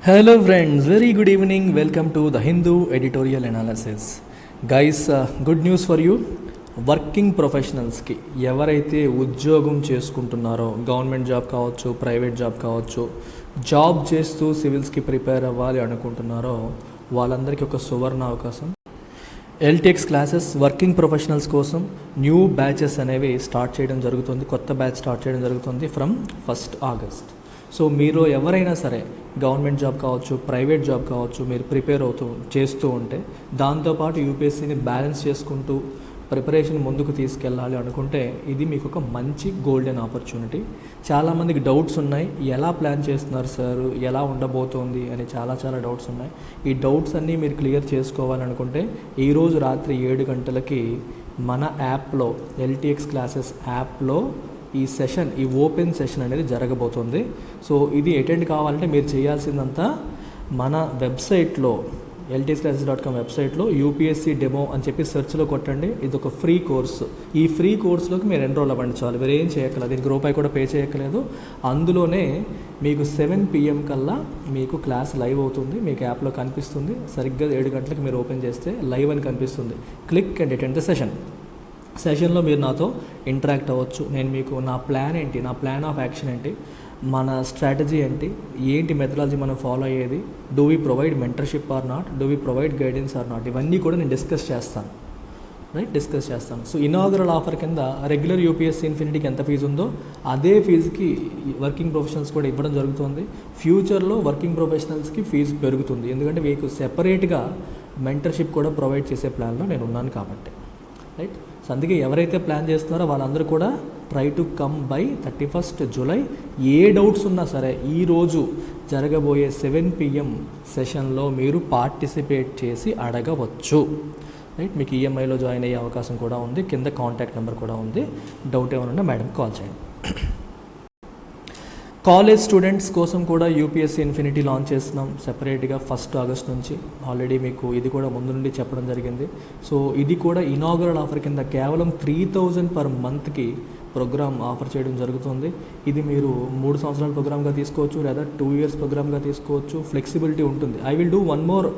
Hello friends, very good evening. Welcome to the Hindu editorial analysis. Guys, good news for you. Working ప్రొఫెషనల్స్కి ఎవరైతే ఉద్యోగం చేసుకుంటున్నారో, government job కావచ్చు, private job కావచ్చు, job చేస్తూ సివిల్స్కి ప్రిపేర్ అవ్వాలి అనుకుంటున్నారో వాళ్ళందరికీ ఒక సువర్ణ అవకాశం. ఎల్టీఎక్స్ క్లాసెస్ వర్కింగ్ ప్రొఫెషనల్స్ కోసం న్యూ బ్యాచెస్ అనేవి స్టార్ట్ చేయడం జరుగుతుంది. కొత్త బ్యాచ్ స్టార్ట్ చేయడం జరుగుతుంది ఫ్రమ్ 1st August. సో మీరు ఎవరైనా సరే గవర్నమెంట్ జాబ్ కావచ్చు, ప్రైవేట్ జాబ్ కావచ్చు, మీరు ప్రిపేర్ చేస్తూ ఉంటే దాంతోపాటు యూపీఎస్సీని బ్యాలెన్స్ చేసుకుంటూ ప్రిపరేషన్ ముందుకు తీసుకెళ్ళాలి అనుకుంటే ఇది మీకు ఒక మంచి గోల్డెన్ ఆపర్చునిటీ. చాలామందికి డౌట్స్ ఉన్నాయి, ఎలా ప్లాన్ చేస్తున్నారు సార్, ఎలా ఉండబోతోంది అని చాలా డౌట్స్ ఉన్నాయి. ఈ డౌట్స్ అన్నీ మీరు క్లియర్ చేసుకోవాలనుకుంటే ఈరోజు రాత్రి 7 గంటలకి మన యాప్లో, ఎల్టీఎక్స్ క్లాసెస్ యాప్లో ఈ ఓపెన్ సెషన్ అనేది జరగబోతుంది. సో ఇది అటెండ్ కావాలంటే మీరు చేయాల్సిందంతా మన వెబ్సైట్లో LTXclasses.com వెబ్సైట్లో యూపీఎస్సీ డెమో అని చెప్పి సెర్చ్లో కొట్టండి. ఇది ఒక ఫ్రీ కోర్సు. ఈ ఫ్రీ కోర్సులోకి మీరు ఎన్రోల్ అవ్వండి చాలు. మీరు ఏం చేయక్కలేదు, దీనికి రూపాయి కూడా పే చేయక్కలేదు. అందులోనే మీకు 7 PM కల్లా మీకు క్లాస్ లైవ్ అవుతుంది, మీకు యాప్లో కనిపిస్తుంది. సరిగ్గా 7 గంటలకు మీరు ఓపెన్ చేస్తే లైవ్ అని కనిపిస్తుంది. క్లిక్ అండ్ అటెండ్ ద సెషన్లో మీరు నాతో ఇంటరాక్ట్ అవ్వచ్చు. నేను మీకు నా ప్లాన్ ఏంటి, నా ప్లాన్ ఆఫ్ యాక్షన్ ఏంటి, మన స్ట్రాటజీ ఏంటి మెథడాలజీ మనం ఫాలో అయ్యేది, do we provide mentorship or not, do we provide guidance or not, ఇవన్నీ కూడా నేను డిస్కస్ చేస్తాను. సో ఇనాగరల్ ఆఫర్ కింద రెగ్యులర్ యూపీఎస్సీ ఇన్ఫినిటీకి ఎంత ఫీజు ఉందో అదే ఫీజుకి వర్కింగ్ ప్రొఫెషనల్స్ కూడా ఇవ్వడం జరుగుతుంది. ఫ్యూచర్లో వర్కింగ్ ప్రొఫెషనల్స్కి ఫీజు పెరుగుతుంది, ఎందుకంటే మీకు సెపరేట్గా మెంటర్షిప్ కూడా ప్రొవైడ్ చేసే ప్లాన్లో నేను ఉన్నాను కాబట్టి. సో అందుకే ఎవరైతే ప్లాన్ చేస్తున్నారో వాళ్ళందరూ కూడా try to come by 31st July. A doubts ఉన్నా సరే ఈరోజు జరగబోయే 7 PM సెషన్లో మీరు పార్టిసిపేట్ చేసి అడగవచ్చు. మీకు ఈఎంఐలో జాయిన్ అయ్యే అవకాశం కూడా ఉంది. కింద కాంటాక్ట్ నెంబర్ కూడా ఉంది. డౌట్ ఏమైనా మేడం కాల్ చేయండి. కాలేజ్ స్టూడెంట్స్ కోసం కూడా యూపీఎస్సీ ఇన్ఫినిటీ లాంచ్ చేస్తున్నాం సెపరేట్గా 1st August నుంచి. ఆల్రెడీ మీకు ఇది కూడా ముందు నుండి చెప్పడం జరిగింది. సో ఇది కూడా ఇనాగరల్ ఆఫర్ కింద కేవలం 3,000 per monthకి ప్రోగ్రామ్ ఆఫర్ చేయడం జరుగుతుంది. ఇది మీరు 3 సంవత్సరాల ప్రోగ్రామ్గా తీసుకోవచ్చు, లేదా 2 years ప్రోగ్రామ్గా తీసుకోవచ్చు. ఫ్లెక్సిబిలిటీ ఉంటుంది. I will do one more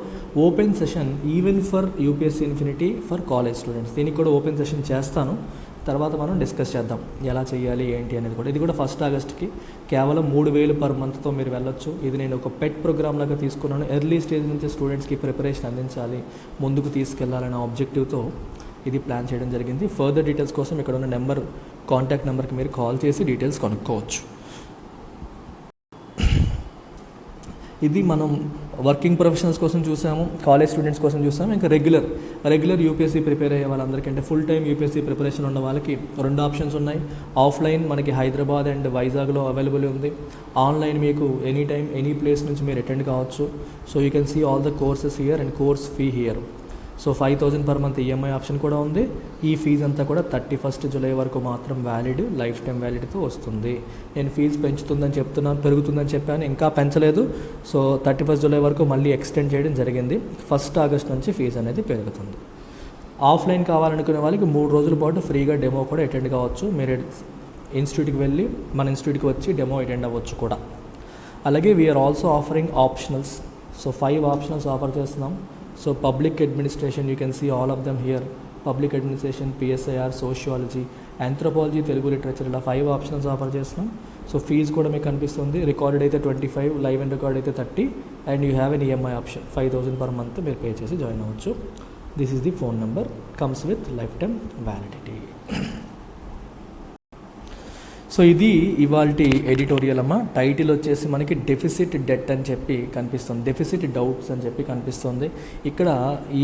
open session even for UPSC infinity for college students. దీనికి కూడా ఓపెన్ సెషన్ చేస్తాను, తర్వాత మనం డిస్కస్ చేద్దాం ఎలా చేయాలి ఏంటి అనేది కూడా. ఇది కూడా 1st Augustకి కేవలం 3,000 per monthతో మీరు వెళ్ళొచ్చు. ఇది నేను ఒక పెట్ ప్రోగ్రామ్ లాగా తీసుకున్నాను. ఎర్లీ స్టేజ్ నుంచి స్టూడెంట్స్కి ప్రిపరేషన్ అందించాలి, ముందుకు తీసుకెళ్లాలనే ఆబ్జెక్టివ్తో ఇది ప్లాన్ చేయడం జరిగింది. ఫర్దర్ డీటెయిల్స్ కోసం ఇక్కడ ఉన్న కాంటాక్ట్ నెంబర్కి మీరు కాల్ చేసి డీటెయిల్స్ కనుక్కోవచ్చు. ఇది మనం వర్కింగ్ ప్రొఫెషనల్స్ కోసం చూసాము, కాలేజ్ స్టూడెంట్స్ కోసం చూసాము. ఇంకా రెగ్యులర్ యూపీఎస్సీ ప్రిపేర్ అయ్యే వాళ్ళందరికీ, అంటే ఫుల్ టైం యూపీఎస్సీ ప్రిపరేషన్ ఉన్న వాళ్ళకి 2 ఆప్షన్స్ ఉన్నాయి. ఆఫ్లైన్ మనకి హైదరాబాద్ అండ్ వైజాగ్లో అవైలబుల్ ఉంది. ఆన్లైన్ మీకు ఎనీ టైం ఎనీ ప్లేస్ నుంచి మీరు అటెండ్ కావచ్చు. So you can see all the courses here and course fee here. So 5,000 per month EMI option కూడా ఉంది. ఈ ఫీజు అంతా కూడా 31st July వరకు మాత్రం వ్యాలిడ్, లైఫ్ టైం వ్యాలిడ్తో వస్తుంది. నేను ఫీజు పెరుగుతుందని చెప్పాను, ఇంకా పెంచలేదు. సో 31st July వరకు మళ్ళీ ఎక్స్టెండ్ చేయడం జరిగింది. 1st August నుంచి ఫీజు అనేది పెరుగుతుంది. ఆఫ్లైన్ కావాలనుకునే వాళ్ళకి 3 రోజుల పాటు ఫ్రీగా డెమో కూడా అటెండ్ కావచ్చు. మీరు ఇన్స్టిట్యూట్కి వెళ్ళి మన ఇన్స్టిట్యూట్కి వచ్చి డెమో అటెండ్ అవ్వచ్చు కూడా. అలాగే we're also offering optionals. So 5 optionals offer చేస్తున్నాం. So public administration, you can see all of them here. Public administration, PSIR, sociology, anthropology, Telugu literature, ఇలా 5 ఆప్షన్స్ ఆఫర్ చేస్తున్నాం. సో ఫీజు కూడా మీకు కనిపిస్తుంది. రికార్డెడ్ అయితే 25, లైవ్ అండ్ రికార్డ్ అయితే 30, and you have an EMI option 5,000 per month మీరు pay చేసి join అవ్వచ్చు. This is the phone number, comes with life time validity. So ఇది ఇవాల్టి ఎడిటోరియల్ అమ్మ. టైటిల్ వచ్చేసి మనకి డెఫిసిట్ డెట్ అని చెప్పి కనిపిస్తుంది, డెఫిసిట్ డౌట్స్ అని చెప్పి కనిపిస్తుంది. ఇక్కడ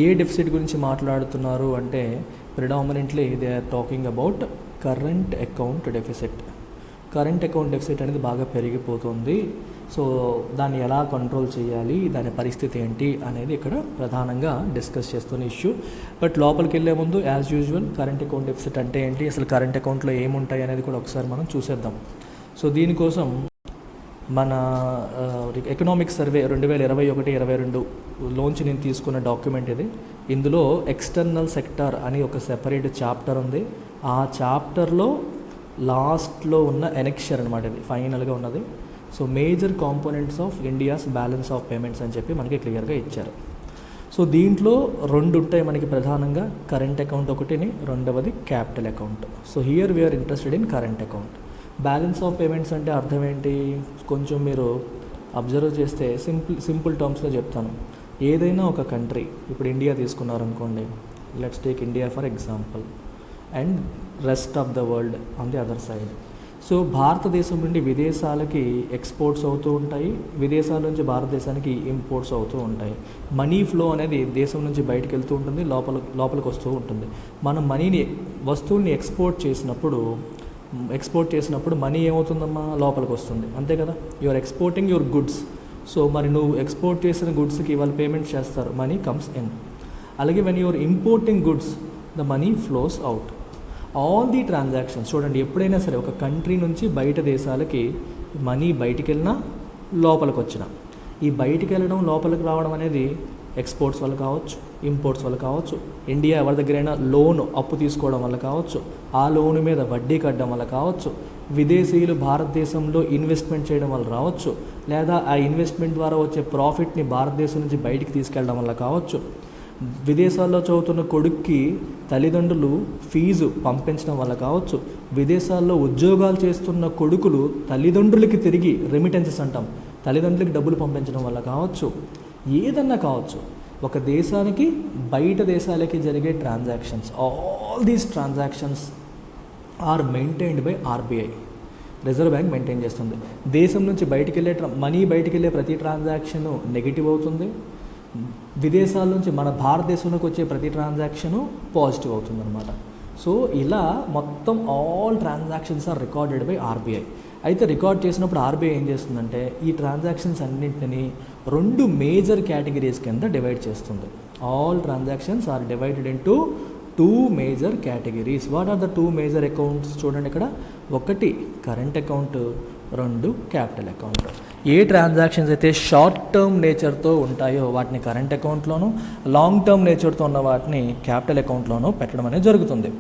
ఏ డెఫిసిట్ గురించి మాట్లాడుతున్నారు అంటే predominantly they are talking about current account deficit. Current account deficit అనేది బాగా పెరిగిపోతుంది. సో దాన్ని ఎలా కంట్రోల్ చేయాలి, దాని పరిస్థితి ఏంటి అనేది ఇక్కడ ప్రధానంగా డిస్కస్ చేస్తున్న ఇష్యూ. బట్ లోపలికి వెళ్ళే ముందు as usual current account deficit అంటే ఏంటి, అసలు కరెంట్ అకౌంట్లో ఏముంటాయి అనేది కూడా ఒకసారి మనం చూసేద్దాం. సో దీనికోసం మన ఎకనామిక్ సర్వే 2021-22 లోంచి నేను తీసుకున్న డాక్యుమెంట్ ఇది. ఇందులో ఎక్స్టర్నల్ సెక్టార్ అని ఒక సెపరేట్ చాప్టర్ ఉంది. ఆ చాప్టర్లో లాస్ట్లో ఉన్న ఎనెక్షర్ అనమాట, ఇది ఫైనల్గా ఉన్నది. So major components of India's balance of payments అని చెప్పి మనకి క్లియర్గా ఇచ్చారు. సో దీంట్లో రెండు ఉంటాయి మనకి ప్రధానంగా, కరెంట్ అకౌంట్ ఒకటిని, రెండవది capital account. So here we are interested in current account. Balance of payments అంటే అర్థం ఏంటి, కొంచెం మీరు అబ్జర్వ్ చేస్తే సింపుల్ టర్మ్స్లో చెప్తాను. ఏదైనా ఒక కంట్రీ, ఇప్పుడు ఇండియా తీసుకున్నారనుకోండి, let's take India for example, and rest of the world on the other side. So భారతదేశం నుండి విదేశాలకి ఎక్స్పోర్ట్స్ అవుతూ ఉంటాయి, విదేశాల నుంచి భారతదేశానికి ఇంపోర్ట్స్ అవుతూ ఉంటాయి. మనీ ఫ్లో అనేది దేశం నుంచి బయటకు వెళ్తూ ఉంటుంది, లోపలికి వస్తూ ఉంటుంది. మనం మనీని, వస్తువుల్ని ఎక్స్పోర్ట్ చేసినప్పుడు మనీ ఏమవుతుందమ్మా, లోపలికి వస్తుంది, అంతే కదా. You are exporting your goods. So మరి నువ్వు ఎక్స్పోర్ట్ చేసిన గుడ్స్కి వాళ్ళు పేమెంట్ చేస్తారు, మనీ కమ్స్ ఇన్. అలాగే when you are importing goods, the money flows out. All the transactions చూడండి, ఎప్పుడైనా సరే ఒక కంట్రీ నుంచి బయట దేశాలకి మనీ బయటికి వెళ్ళినా లోపలికి వచ్చినా, ఈ బయటికి వెళ్ళడం లోపలికి రావడం అనేది ఎక్స్పోర్ట్స్ వల్ల కావచ్చు, ఇంపోర్ట్స్ వల్ల కావచ్చు, ఇండియా ఎవరి దగ్గరైనా లోన్ అప్పు తీసుకోవడం వల్ల కావచ్చు, ఆ లోన్ మీద వడ్డీ కట్టడం వల్ల కావచ్చు, విదేశీయులు భారతదేశంలో ఇన్వెస్ట్మెంట్ చేయడం వల్ల రావచ్చు, లేదా ఆ ఇన్వెస్ట్మెంట్ ద్వారా వచ్చే ప్రాఫిట్ని భారతదేశం నుంచి బయటికి తీసుకెళ్ళడం వల్ల కావచ్చు, విదేశాల్లో చదువుతున్న కొడుక్కి తల్లిదండ్రులు ఫీజు పంపించడం వల్ల కావచ్చు, విదేశాల్లో ఉద్యోగాలు చేస్తున్న కొడుకులు తల్లిదండ్రులకి తిరిగి రెమిటెన్సెస్ అంటాం, తల్లిదండ్రులకి డబ్బులు పంపించడం వల్ల కావచ్చు, ఏదన్నా కావచ్చు. ఒక దేశానికి బయట దేశాలకి జరిగే transactions, all these transactions are maintained by RBI, reserve bank maintain చేస్తుంది. దేశం నుంచి మనీ బయటికి వెళ్ళే ప్రతి ట్రాన్సాక్షను నెగిటివ్ అవుతుంది, విదేశాల నుంచి మన భారతదేశంలోకి వచ్చే ప్రతి ట్రాన్సాక్షను పాజిటివ్ అవుతుంది అనమాట. సో ఇలా మొత్తం all transactions are recorded by RBI. అయితే రికార్డ్ చేసినప్పుడు ఆర్బీఐ ఏం చేస్తుందంటే ఈ ట్రాన్సాక్షన్స్ అన్నింటినీ రెండు మేజర్ కేటగిరీస్ కింద డివైడ్ చేస్తుంది. All transactions are divided into two major categories. What are the two major accounts చూడండి ఇక్కడ, ఒకటి కరెంట్ అకౌంట్, రెండు క్యాపిటల్ అకౌంట్. ఏ ట్రాన్సాక్షన్స్ అయితే షార్ట్ టర్మ్ నేచర్తో ఉంటాయో వాటిని కరెంట్ అకౌంట్లోనూ, లాంగ్ టర్మ్ నేచర్తో ఉన్న వాటిని క్యాపిటల్ అకౌంట్లోనూ పెట్టడం అనేది జరుగుతుంది.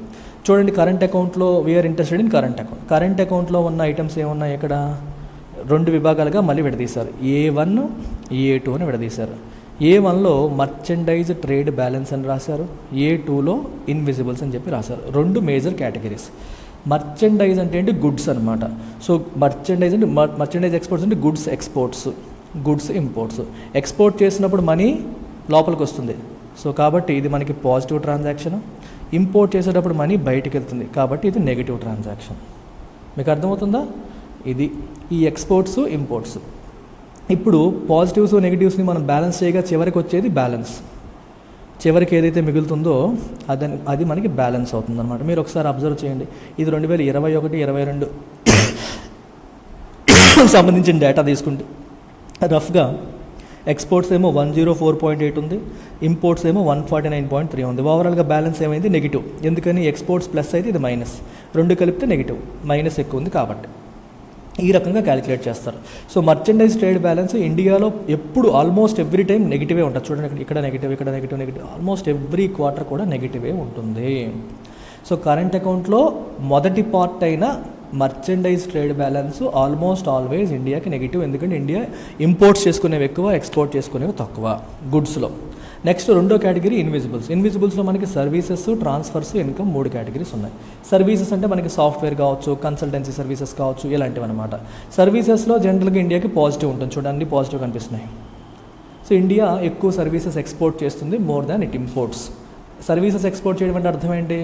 చూడండి, కరెంట్ అకౌంట్లో we are interested in current account. Current అకౌంట్లో ఉన్న ఐటమ్స్ ఏమున్నాయి, ఇక్కడ రెండు విభాగాలుగా మళ్ళీ విడదీశారు, A1 A2 అని విడదీశారు. A1లో మర్చెండైజ్ ట్రేడ్ బ్యాలెన్స్ అని రాశారు, A2లో ఇన్విజిబుల్స్ అని చెప్పి రాశారు. రెండు మేజర్ కేటగిరీస్. మర్చెండైజ్ అంటే ఏంటి, గుడ్స్ అనమాట. సో మర్చెండైజ్ అంటే మర్చెండైజ్ ఎక్స్పోర్ట్స్ అంటే goods exports, goods imports. Export చేసినప్పుడు మనీ లోపలికి వస్తుంది, సో కాబట్టి ఇది మనకి పాజిటివ్ ట్రాన్సాక్షన్. ఇంపోర్ట్ చేసేటప్పుడు మనీ బయటికి వెళ్తుంది, కాబట్టి ఇది నెగిటివ్ ట్రాన్సాక్షన్. మీకు అర్థమవుతుందా? ఇది ఈ ఎక్స్పోర్ట్స్ ఇంపోర్ట్స్. ఇప్పుడు పాజిటివ్స్ నెగిటివ్స్ని మనం బ్యాలెన్స్ చేయగా చివరికి వచ్చేది బ్యాలెన్స్. చివరికి ఏదైతే మిగులుతుందో అది మనకి బ్యాలెన్స్ అవుతుంది అనమాట. మీరు ఒకసారి అబ్జర్వ్ చేయండి, ఇది 2021-22 సంబంధించిన డేటా తీసుకుంటే రఫ్గా ఎక్స్పోర్ట్స్ ఏమో 104.8 ఉంది, ఇంపోర్ట్స్ ఏమో 149.3 ఉంది. ఓవరాల్గా బ్యాలెన్స్ ఏమైంది, నెగిటివ్. ఎందుకని, ఎక్స్పోర్ట్స్ ప్లస్ అయితే ఇది మైనస్, రెండు కలిపితే నెగిటివ్, మైనస్ ఎక్కువ ఉంది కాబట్టి ఈ రకంగా క్యాలిక్యులేట్ చేస్తారు. సో మర్చెండైజ్ ట్రేడ్ బ్యాలెన్స్ ఇండియాలో ఎప్పుడు ఆల్మోస్ట్ ఎవ్రీ టైం నెగిటివే ఉంటుంది. చూడండి, ఇక్కడ నెగిటివ్, ఇక్కడ నెగిటివ్, ఆల్మోస్ట్ ఎవ్రీ క్వార్టర్ కూడా నెగిటివే ఉంటుంది. సో కరెంట్ అకౌంట్లో మొదటి పార్ట్ అయిన merchandise trade balance almost always ఇండియాకి నెగిటివ్, ఎందుకంటే ఇండియా ఇంపోర్ట్స్ చేసుకునేవి ఎక్కువ, ఎక్స్పోర్ట్ చేసుకునేవి తక్కువ గుడ్స్లో. నెక్స్ట్ రెండో కేటగిరీ ఇన్విజిబుల్స్. ఇన్విజిబుల్స్లో మనకి సర్వీసెస్, ట్రాన్స్ఫర్స్, ఇన్కమ్ మూడు కేటగిరీస్ ఉన్నాయి. సర్వీసెస్ అంటే మనకి సాఫ్ట్వేర్ కావచ్చు, కన్సల్టెన్సీ సర్వీసెస్ కావచ్చు, ఇలాంటివి అనమాట. సర్వీసెస్లో జనరల్గా ఇండియాకి పాజిటివ్ ఉంటుంది, చూడండి పాజిటివ్ కనిపిస్తున్నాయి. సో ఇండియా ఎక్కువ సర్వీసెస్ ఎక్స్పోర్ట్ చేస్తుంది more than it imports. Services export చేయడం అంటే అర్థం ఏంటి,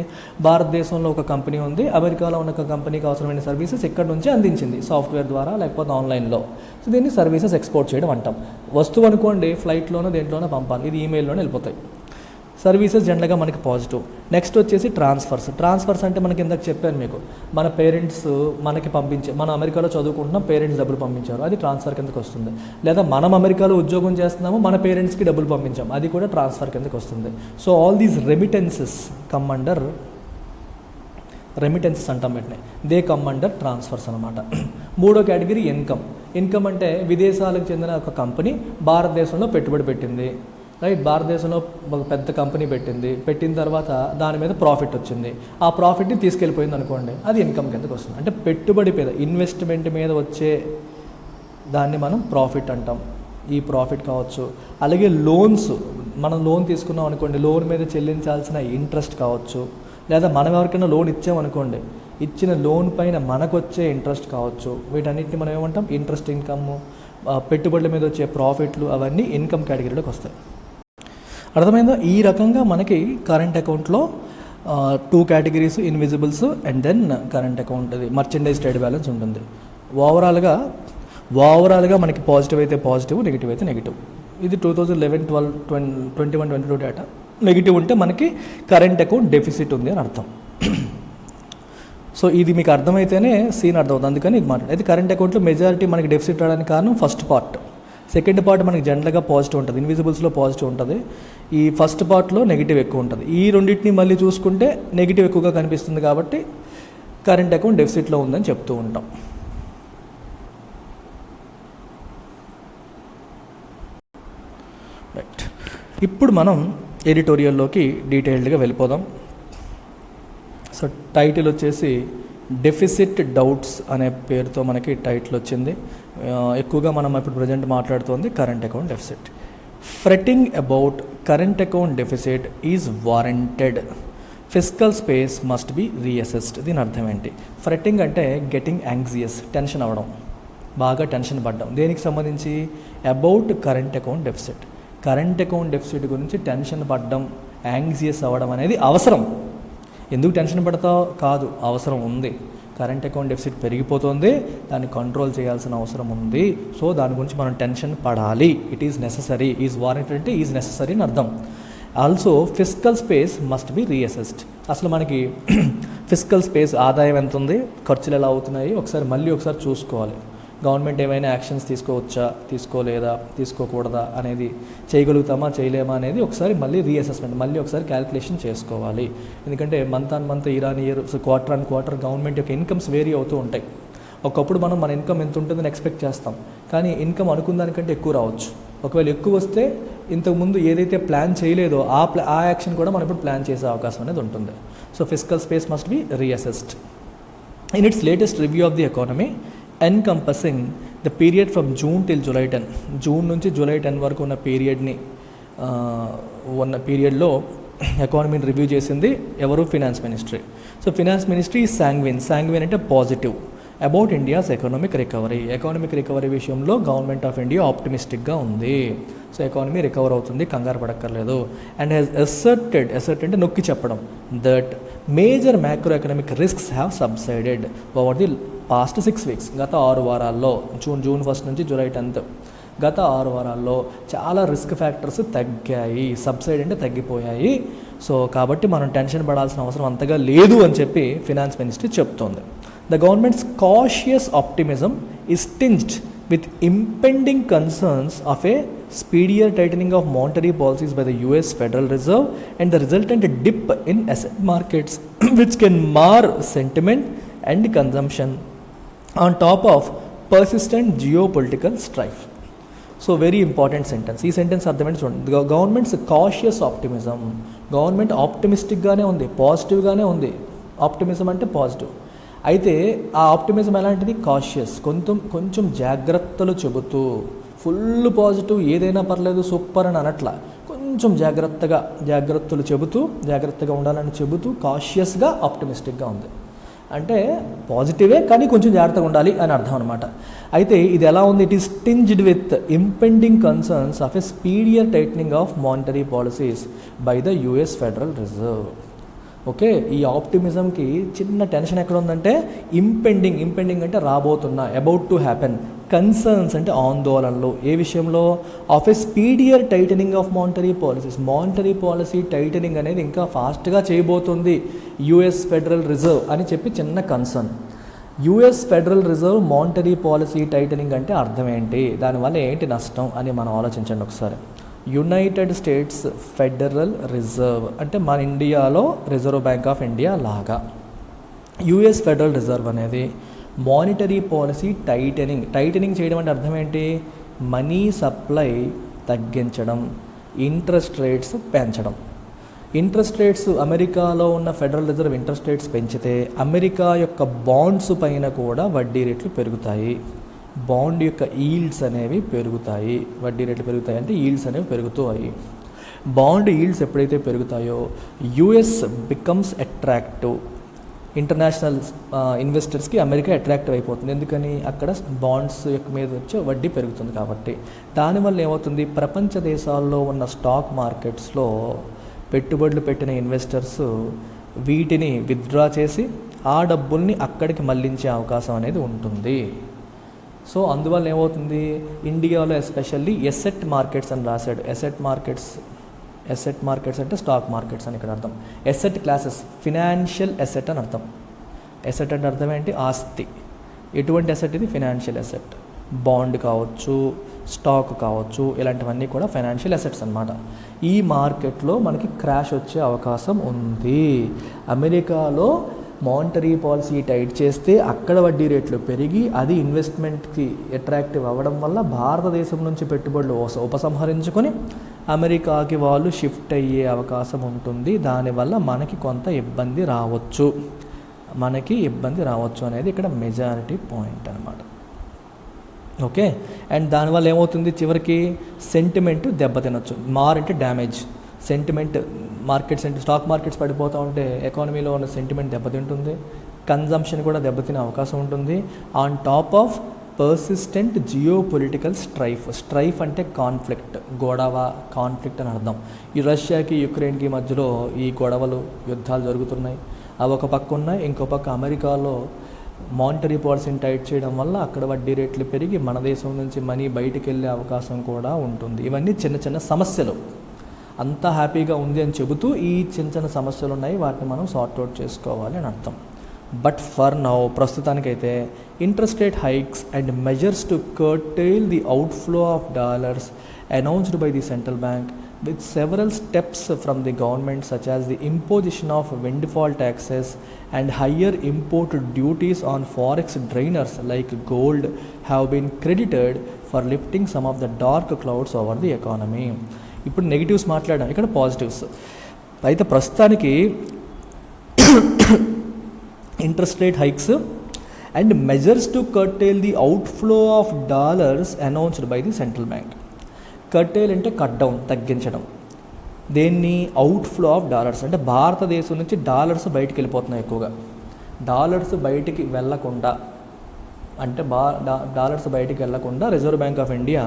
భారతదేశంలో ఒక కంపెనీ ఉంది, అమెరికాలో ఉన్న ఒక కంపెనీకి అవసరమైన సర్వీసెస్ ఇక్కడ నుంచి అందించింది సాఫ్ట్వేర్ ద్వారా లేకపోతే ఆన్లైన్లో. సో దీన్ని సర్వీసెస్ ఎక్స్పోర్ట్ చేయడం అంటాం. వస్తువు అనుకోండి ఫ్లైట్లోనో దేంట్లోనో పంపాలి, ఇది ఈమెయిల్లోనే వెళ్ళిపోతాయి. సర్వీసెస్ జనరల్గా మనకి పాజిటివ్. నెక్స్ట్ వచ్చేసి ట్రాన్స్ఫర్స్. ట్రాన్స్ఫర్స్ అంటే మనకి ఇందాక చెప్పాను మీకు, మన పేరెంట్స్ మనకి మన అమెరికాలో చదువుకుంటున్నాం, పేరెంట్స్ డబ్బులు పంపించారు, అది ట్రాన్స్ఫర్ కిందకి వస్తుంది. లేదా మనం అమెరికాలో ఉద్యోగం చేస్తున్నాము, మన పేరెంట్స్కి డబ్బులు పంపించాం, అది కూడా ట్రాన్స్ఫర్ కిందకి వస్తుంది. So all these remittances come under, remittances అంటాం వీటిని, దే కమ్ అండర్ ట్రాన్స్ఫర్స్ అనమాట. మూడో కేటగిరీ ఇన్కమ్. ఇన్కమ్ అంటే విదేశాలకు చెందిన ఒక కంపెనీ భారతదేశంలో పెట్టుబడి పెట్టింది, రైట్. భారతదేశంలో ఒక పెద్ద కంపెనీ పెట్టిన తర్వాత దాని మీద ప్రాఫిట్ వచ్చింది, ఆ ప్రాఫిట్ని తీసుకెళ్ళిపోయింది అనుకోండి, అది ఇన్కమ్ కిందకి వస్తుంది. అంటే పెట్టుబడి మీద, ఇన్వెస్ట్మెంట్ మీద వచ్చే దాన్ని మనం ప్రాఫిట్ అంటాం. ఈ ప్రాఫిట్ కావచ్చు, అలాగే లోన్స్, మనం లోన్ తీసుకున్నాం అనుకోండి, లోన్ మీద చెల్లించాల్సిన ఇంట్రెస్ట్ కావచ్చు, లేదా మనం ఎవరికైనా లోన్ ఇచ్చామనుకోండి, ఇచ్చిన లోన్ పైన మనకు వచ్చే ఇంట్రెస్ట్ కావచ్చు, వీటన్నిటిని మనం ఏమంటాం ఇంట్రెస్ట్ ఇన్కమ్. పెట్టుబడుల మీద వచ్చే ప్రాఫిట్లు అవన్నీ ఇన్కమ్ కేటగిరీలోకి వస్తాయి. అర్థమైందా? ఈ రకంగా మనకి కరెంట్ అకౌంట్లో 2 categories, invisibles and then current account, అది మర్చెండైజ్ ట్రేడ్ బ్యాలెన్స్ ఉంటుంది. ఓవరాల్గా మనకి పాజిటివ్ అయితే పాజిటివ్, నెగిటివ్ అయితే నెగిటివ్. ఇది 2011, 12, 21, 22 డేటా. నెగిటివ్ ఉంటే మనకి కరెంట్ అకౌంట్ డెఫిసిట్ ఉంది అని అర్థం. సో ఇది మీకు అర్థమైతేనే సీన్ అర్థమవుతుంది, అందుకని ఇది మాట్లాడు. అయితే కరెంట్ అకౌంట్లో మెజారిటీ మనకి డెఫిసిట్ రావడానికి కారణం ఫస్ట్ పార్ట్. సెకండ్ పార్ట్ మనకి జనరల్గా పాజిటివ్ ఉంటుంది, ఇన్విజిబుల్స్లో పాజిటివ్ ఉంటుంది. ఈ ఫస్ట్ పార్ట్లో నెగిటివ్ ఎక్కువ ఉంటుంది. ఈ రెండింటిని మళ్ళీ చూసుకుంటే నెగిటివ్ ఎక్కువగా కనిపిస్తుంది, కాబట్టి కరెంట్ అకౌంట్ డెఫిసిట్లో ఉందని చెప్తూ ఉంటాం. రైట్, ఇప్పుడు మనం ఎడిటోరియల్లోకి డీటెయిల్డ్గా వెళ్ళిపోదాం. సో టైటిల్ వచ్చేసి డెఫిసిట్ డౌట్స్ అనే పేరుతో మనకి టైటిల్ వచ్చింది. ఎక్కువగా మనం ఇప్పుడు ప్రజెంట్ మాట్లాడుతోంది current account deficit. Fretting about current account deficit is warranted, fiscal space must be reassessed. దీని అర్థం ఏంటి? ఫ్రెటింగ్ అంటే గెటింగ్ యాంగ్జియస్, టెన్షన్ అవ్వడం, బాగా టెన్షన్ పడ్డం. దేనికి సంబంధించి? About current account deficit. Current account deficit గురించి టెన్షన్ పడ్డం, యాంగ్జియస్ అవ్వడం అనేది అవసరం. ఎందుకు టెన్షన్ పడతావు? కాదు, అవసరం ఉంది. కరెంట్ అకౌంట్ డెఫిసిట్ పెరిగిపోతుంది, దాన్ని కంట్రోల్ చేయాల్సిన అవసరం ఉంది. సో దాని గురించి మనం టెన్షన్ పడాలి. It is necessary. Is warranted అంటే ఈజ్ నెససరీ అని అర్థం. Also fiscal space must be reassessed. అసలు మనకి ఫిస్కల్ స్పేస్, ఆదాయం ఎంత ఉంది, ఖర్చులు ఎలా అవుతున్నాయి, మళ్ళీ ఒకసారి చూసుకోవాలి. గవర్నమెంట్ ఏమైనా యాక్షన్స్ తీసుకోవచ్చా, తీసుకోలేదా, తీసుకోకూడదా అనేది, చేయగలుగుతామా చేయలేమా అనేది ఒకసారి మళ్ళీ రీఅసెస్మెంట్, మళ్ళీ ఒకసారి క్యాలిక్యులేషన్ చేసుకోవాలి. ఎందుకంటే month on month, year on year, quarter on quarter government యొక్క ఇన్కమ్స్ వేరీ అవుతూ ఉంటాయి. ఒకప్పుడు మనం మన ఇన్కమ్ ఎంత ఉంటుందని ఎక్స్పెక్ట్ చేస్తాం, కానీ ఇన్కమ్ అనుకున్న దానికంటే ఎక్కువ రావచ్చు. ఒకవేళ ఎక్కువ వస్తే ఇంతకుముందు ఏదైతే ప్లాన్ చేయలేదో ఆ యాక్షన్ కూడా మనం ఇప్పుడు ప్లాన్ చేసే అవకాశం అనేది ఉంటుంది. So fiscal space must be reassessed. In its latest review of the economy encompassing the period from June till July 10, June నుంచి జూలై 10 వరకు ఉన్న పీరియడ్లో ఎకానమీని రివ్యూ చేసింది ఎవరు? Finance ministry. So finance ministry sanguine అంటే positive about India's economic recovery విషయంలో government of India ఆప్టిమిస్టిక్గా ఉంది. సో ఎకానమీ రికవర్ అవుతుంది, కంగారు పడక్కర్లేదు. అండ్ హ్యాస్ అసర్టెడ్ అంటే నొక్కి చెప్పడం, that major macro economic risks have subsided over the past 6 weeks. గత 6 వారాల్లో, జూన్ 1 నుంచి జూలై 10, గత 6 వారాల్లో చాలా రిస్క్ ఫ్యాక్టర్స్ తగ్గాయి. సబ్సైడ్ అంటే తగ్గిపోయాయి. సో కాబట్టి మనం టెన్షన్ పడాల్సిన అవసరం అంతగా లేదు అని చెప్పి ఫినాన్స్ మినిస్ట్రీ చెప్తోంది. The government's cautious optimism is tinged with impending concerns of a speedier tightening of monetary policies by the US Federal Reserve and the resultant dip in asset markets which can mar sentiment and consumption on top of persistent geopolitical strife. So very important sentence. ఈ sentence అర్థమైంది చూడండి. Governments cautious optimism, government ఆప్టిమిస్టిక్గానే ఉంది, పాజిటివ్గానే ఉంది. Optimism అంటే positive. అయితే ఆ optimism ఎలాంటిది? కాషియస్, కొంచెం జాగ్రత్తలు చెబుతూ, ఫుల్ పాజిటివ్ ఏదైనా పర్లేదు సూపర్ అని అనట్లా, కొంచెం జాగ్రత్తలు చెబుతూ, జాగ్రత్తగా ఉండాలని చెబుతూ కాషియస్గా ఆప్టిమిస్టిక్గా ఉంది. అంటే పాజిటివే కానీ కొంచెం జాగ్రత్తగా ఉండాలి అని అర్థం అనమాట. అయితే ఇది ఎలా ఉంది? It is tinged with impending concerns of a speedier tightening of monetary policies by the US Federal Reserve. Okay, ఈ ఆప్టిమిజంకి చిన్న టెన్షన్ ఎక్కడ ఉందంటే ఇంపెండింగ్ అంటే రాబోతున్నా, అబౌట్ టు హ్యాపెన్. కన్సర్న్స్ అంటే ఆందోళనలు. ఏ విషయంలో? Of a speedier tightening of monetary policies. Monetary policy tightening అనేది ఇంకా ఫాస్ట్గా చేయబోతుంది యుఎస్ ఫెడరల్ రిజర్వ్ అని చెప్పి చిన్న concern. US Federal reserve monetary policy titling అంటే అర్థం ఏంటి, దానివల్ల ఏంటి నష్టం అని మనం ఆలోచించండి ఒకసారి. యునైటెడ్ స్టేట్స్ ఫెడరల్ రిజర్వ్ అంటే మన ఇండియాలో రిజర్వ్ బ్యాంక్ ఆఫ్ ఇండియా లాగా. యుఎస్ ఫెడరల్ రిజర్వ్ అనేది మానిటరీ పాలసీ టైటనింగ్ చేయడం అంటే అర్థం ఏంటి? మనీ సప్లై తగ్గించడం, ఇంట్రెస్ట్ రేట్స్ పెంచడం. ఇంట్రెస్ట్ రేట్స్, అమెరికాలో ఉన్న ఫెడరల్ రిజర్వ్ ఇంట్రెస్ట్ రేట్స్ పెంచితే అమెరికా యొక్క బాండ్స్ పైన కూడా వడ్డీ రేట్లు పెరుగుతాయి. బాండ్ యొక్క ఈల్డ్స్ అనేవి పెరుగుతాయి. వడ్డీ రేట్లు పెరుగుతాయి అంటే ఈల్డ్స్ అనేవి పెరుగుతాయి. బాండ్ ఈల్డ్స్ ఎప్పుడైతే పెరుగుతాయో యుఎస్ బికమ్స్ అట్రాక్టివ్. ఇంటర్నేషనల్ ఇన్వెస్టర్స్కి అమెరికా అట్రాక్టివ్ అయిపోతుంది. ఎందుకని అక్కడ బాండ్స్ యొక్క మీద వచ్చే వడ్డీ పెరుగుతుంది కాబట్టి. దానివల్ల ఏమవుతుంది, ప్రపంచ దేశాల్లో ఉన్న స్టాక్ మార్కెట్స్లో పెట్టుబడులు పెట్టిన ఇన్వెస్టర్స్ వీటిని విత్డ్రా చేసి ఆ డబ్బుల్ని అక్కడికి మళ్లించే అవకాశం అనేది ఉంటుంది. సో అందువల్ల ఏమవుతుంది, ఇండియాలో ఎస్పెషల్లీ ఎసెట్ మార్కెట్స్ అని రాశాడు. ఎసెట్ మార్కెట్స్ అంటే స్టాక్ మార్కెట్స్ అని ఇక్కడ అర్థం. ఎసెట్ క్లాసెస్, ఫినాన్షియల్ ఎసెట్ అని అర్థం. ఎసెట్ అంటే అర్థం ఏంటి, ఆస్తి. ఎటువంటి ఎసెట్ ఇది, ఫినాన్షియల్ ఎసెట్. బాండ్ కావచ్చు, స్టాక్ కావచ్చు, ఇలాంటివన్నీ కూడా ఫైనాన్షియల్ అసెట్స్ అన్నమాట. ఈ మార్కెట్లో మనకి క్రాష్ వచ్చే అవకాశం ఉంది. అమెరికాలో మానిటరీ పాలసీ టైట్ చేస్తే అక్కడ వడ్డీ రేట్లు పెరిగి అది ఇన్వెస్ట్మెంట్కి అట్రాక్టివ్ అవ్వడం వల్ల భారతదేశం నుంచి పెట్టుబడులు ఉపసంహరించుకొని అమెరికాకి వాళ్ళు షిఫ్ట్ అయ్యే అవకాశం ఉంటుంది. దానివల్ల మనకి కొంత ఇబ్బంది రావచ్చు అనేది ఇక్కడ మెజారిటీ పాయింట్ అనమాట. ఓకే, అండ్ దానివల్ల ఏమవుతుంది, చివరికి సెంటిమెంట్ దెబ్బతినొచ్చు. అంటే డ్యామేజ్ సెంటిమెంట్. స్టాక్ మార్కెట్స్ పడిపోతూ ఉంటే ఎకానమీలో ఉన్న సెంటిమెంట్ దెబ్బతింటుంది, కన్జంప్షన్ కూడా దెబ్బతినే అవకాశం ఉంటుంది. On top of persistent geo political strife అంటే కాన్ఫ్లిక్ట్, గొడవ, కాన్ఫ్లిక్ట్ అని అర్థం. ఈ రష్యాకి యుక్రెయిన్కి మధ్యలో ఈ గొడవలు, యుద్ధాలు జరుగుతున్నాయి. అవి ఒక పక్క ఉన్నాయి. ఇంకో పక్క అమెరికాలో మానిటరీ పాలసీని టైట్ చేయడం వల్ల అక్కడ వడ్డీ రేట్లు పెరిగి మన దేశం నుంచి మనీ బయటికి వెళ్ళే అవకాశం కూడా ఉంటుంది. ఇవన్నీ చిన్న చిన్న సమస్యలు. అంతా హ్యాపీగా ఉంది అని చెబుతూ ఈ చిన్న చిన్న సమస్యలు ఉన్నాయి, వాటిని మనం సార్ట్అవుట్ చేసుకోవాలి అని అర్థం. బట్ ఫర్ నౌ, ప్రస్తుతానికైతే interest rate hikes and measures to curtail the outflow of dollars announced by the central bank with several steps from the government such as the imposition of windfall taxes and higher import duties on forex drainers like gold have been credited for lifting some of the dark clouds over the economy. ఇప్పుడు negatives మాట్లాడాం, ఇక్కడ positives. అయితే ప్రస్తుతానికి interest rate hikes and measures to curtail the outflow of dollars announced by the central bank. Curtail అంటే cut down, తగ్గించడం. దేన్ని, outflow of dollars అంటే భారతదేశం నుంచి డాలర్స్ బయటికి వెళ్ళిపోతున్నాయి. ఎక్కువగా డాలర్స్ బయటికి వెళ్ళకుండా అంటే డాలర్స్ బయటికి వెళ్ళకుండా రిజర్వ్ బ్యాంక్ ఆఫ్ ఇండియా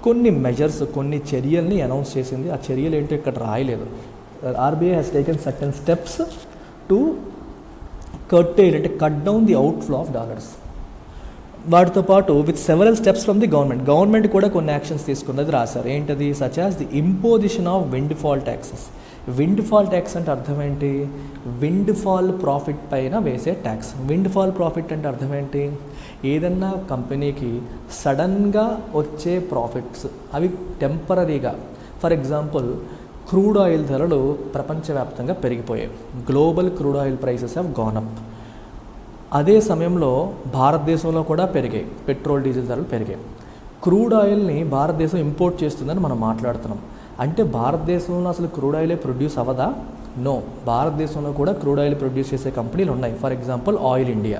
కొన్ని మెజర్స్, కొన్ని చర్యల్ని అనౌన్స్ చేసింది. ఆ చర్యలు ఏంటో ఇక్కడ రాయలేదు. RBI has taken certain steps to curtail అంటే cut down the outflow of dollars. వాటితో పాటు with several steps from the government కూడా కొన్ని యాక్షన్స్ తీసుకున్నది రాశారు. ఏంటది, such as the imposition of windfall taxes. Windfall tax అంటే అర్థం ఏంటి, విండ్ఫాల్ ప్రాఫిట్ పైన వేసే ట్యాక్స్. విండ్ఫాల్ ప్రాఫిట్ అంటే అర్థం ఏంటి, ఏదన్నా కంపెనీకి సడన్గా వచ్చే ప్రాఫిట్స్, అవి టెంపరీగా. ఫర్ ఎగ్జాంపుల్, క్రూడ్ ఆయిల్ ధరలు ప్రపంచవ్యాప్తంగా పెరిగిపోయాయి. Global crude oil prices have gone up. అదే సమయంలో భారతదేశంలో కూడా పెరిగాయి, పెట్రోల్ డీజిల్ ధరలు పెరిగాయి. క్రూడ్ ఆయిల్ని భారతదేశం ఇంపోర్ట్ చేస్తుందని మనం మాట్లాడుతున్నాం. అంటే భారతదేశంలో అసలు క్రూడ్ ఆయిలే ప్రొడ్యూస్ అవ్వదా? నో, భారతదేశంలో కూడా క్రూడ్ ఆయిల్ ప్రొడ్యూస్ చేసే కంపెనీలు ఉన్నాయి. For example oil India.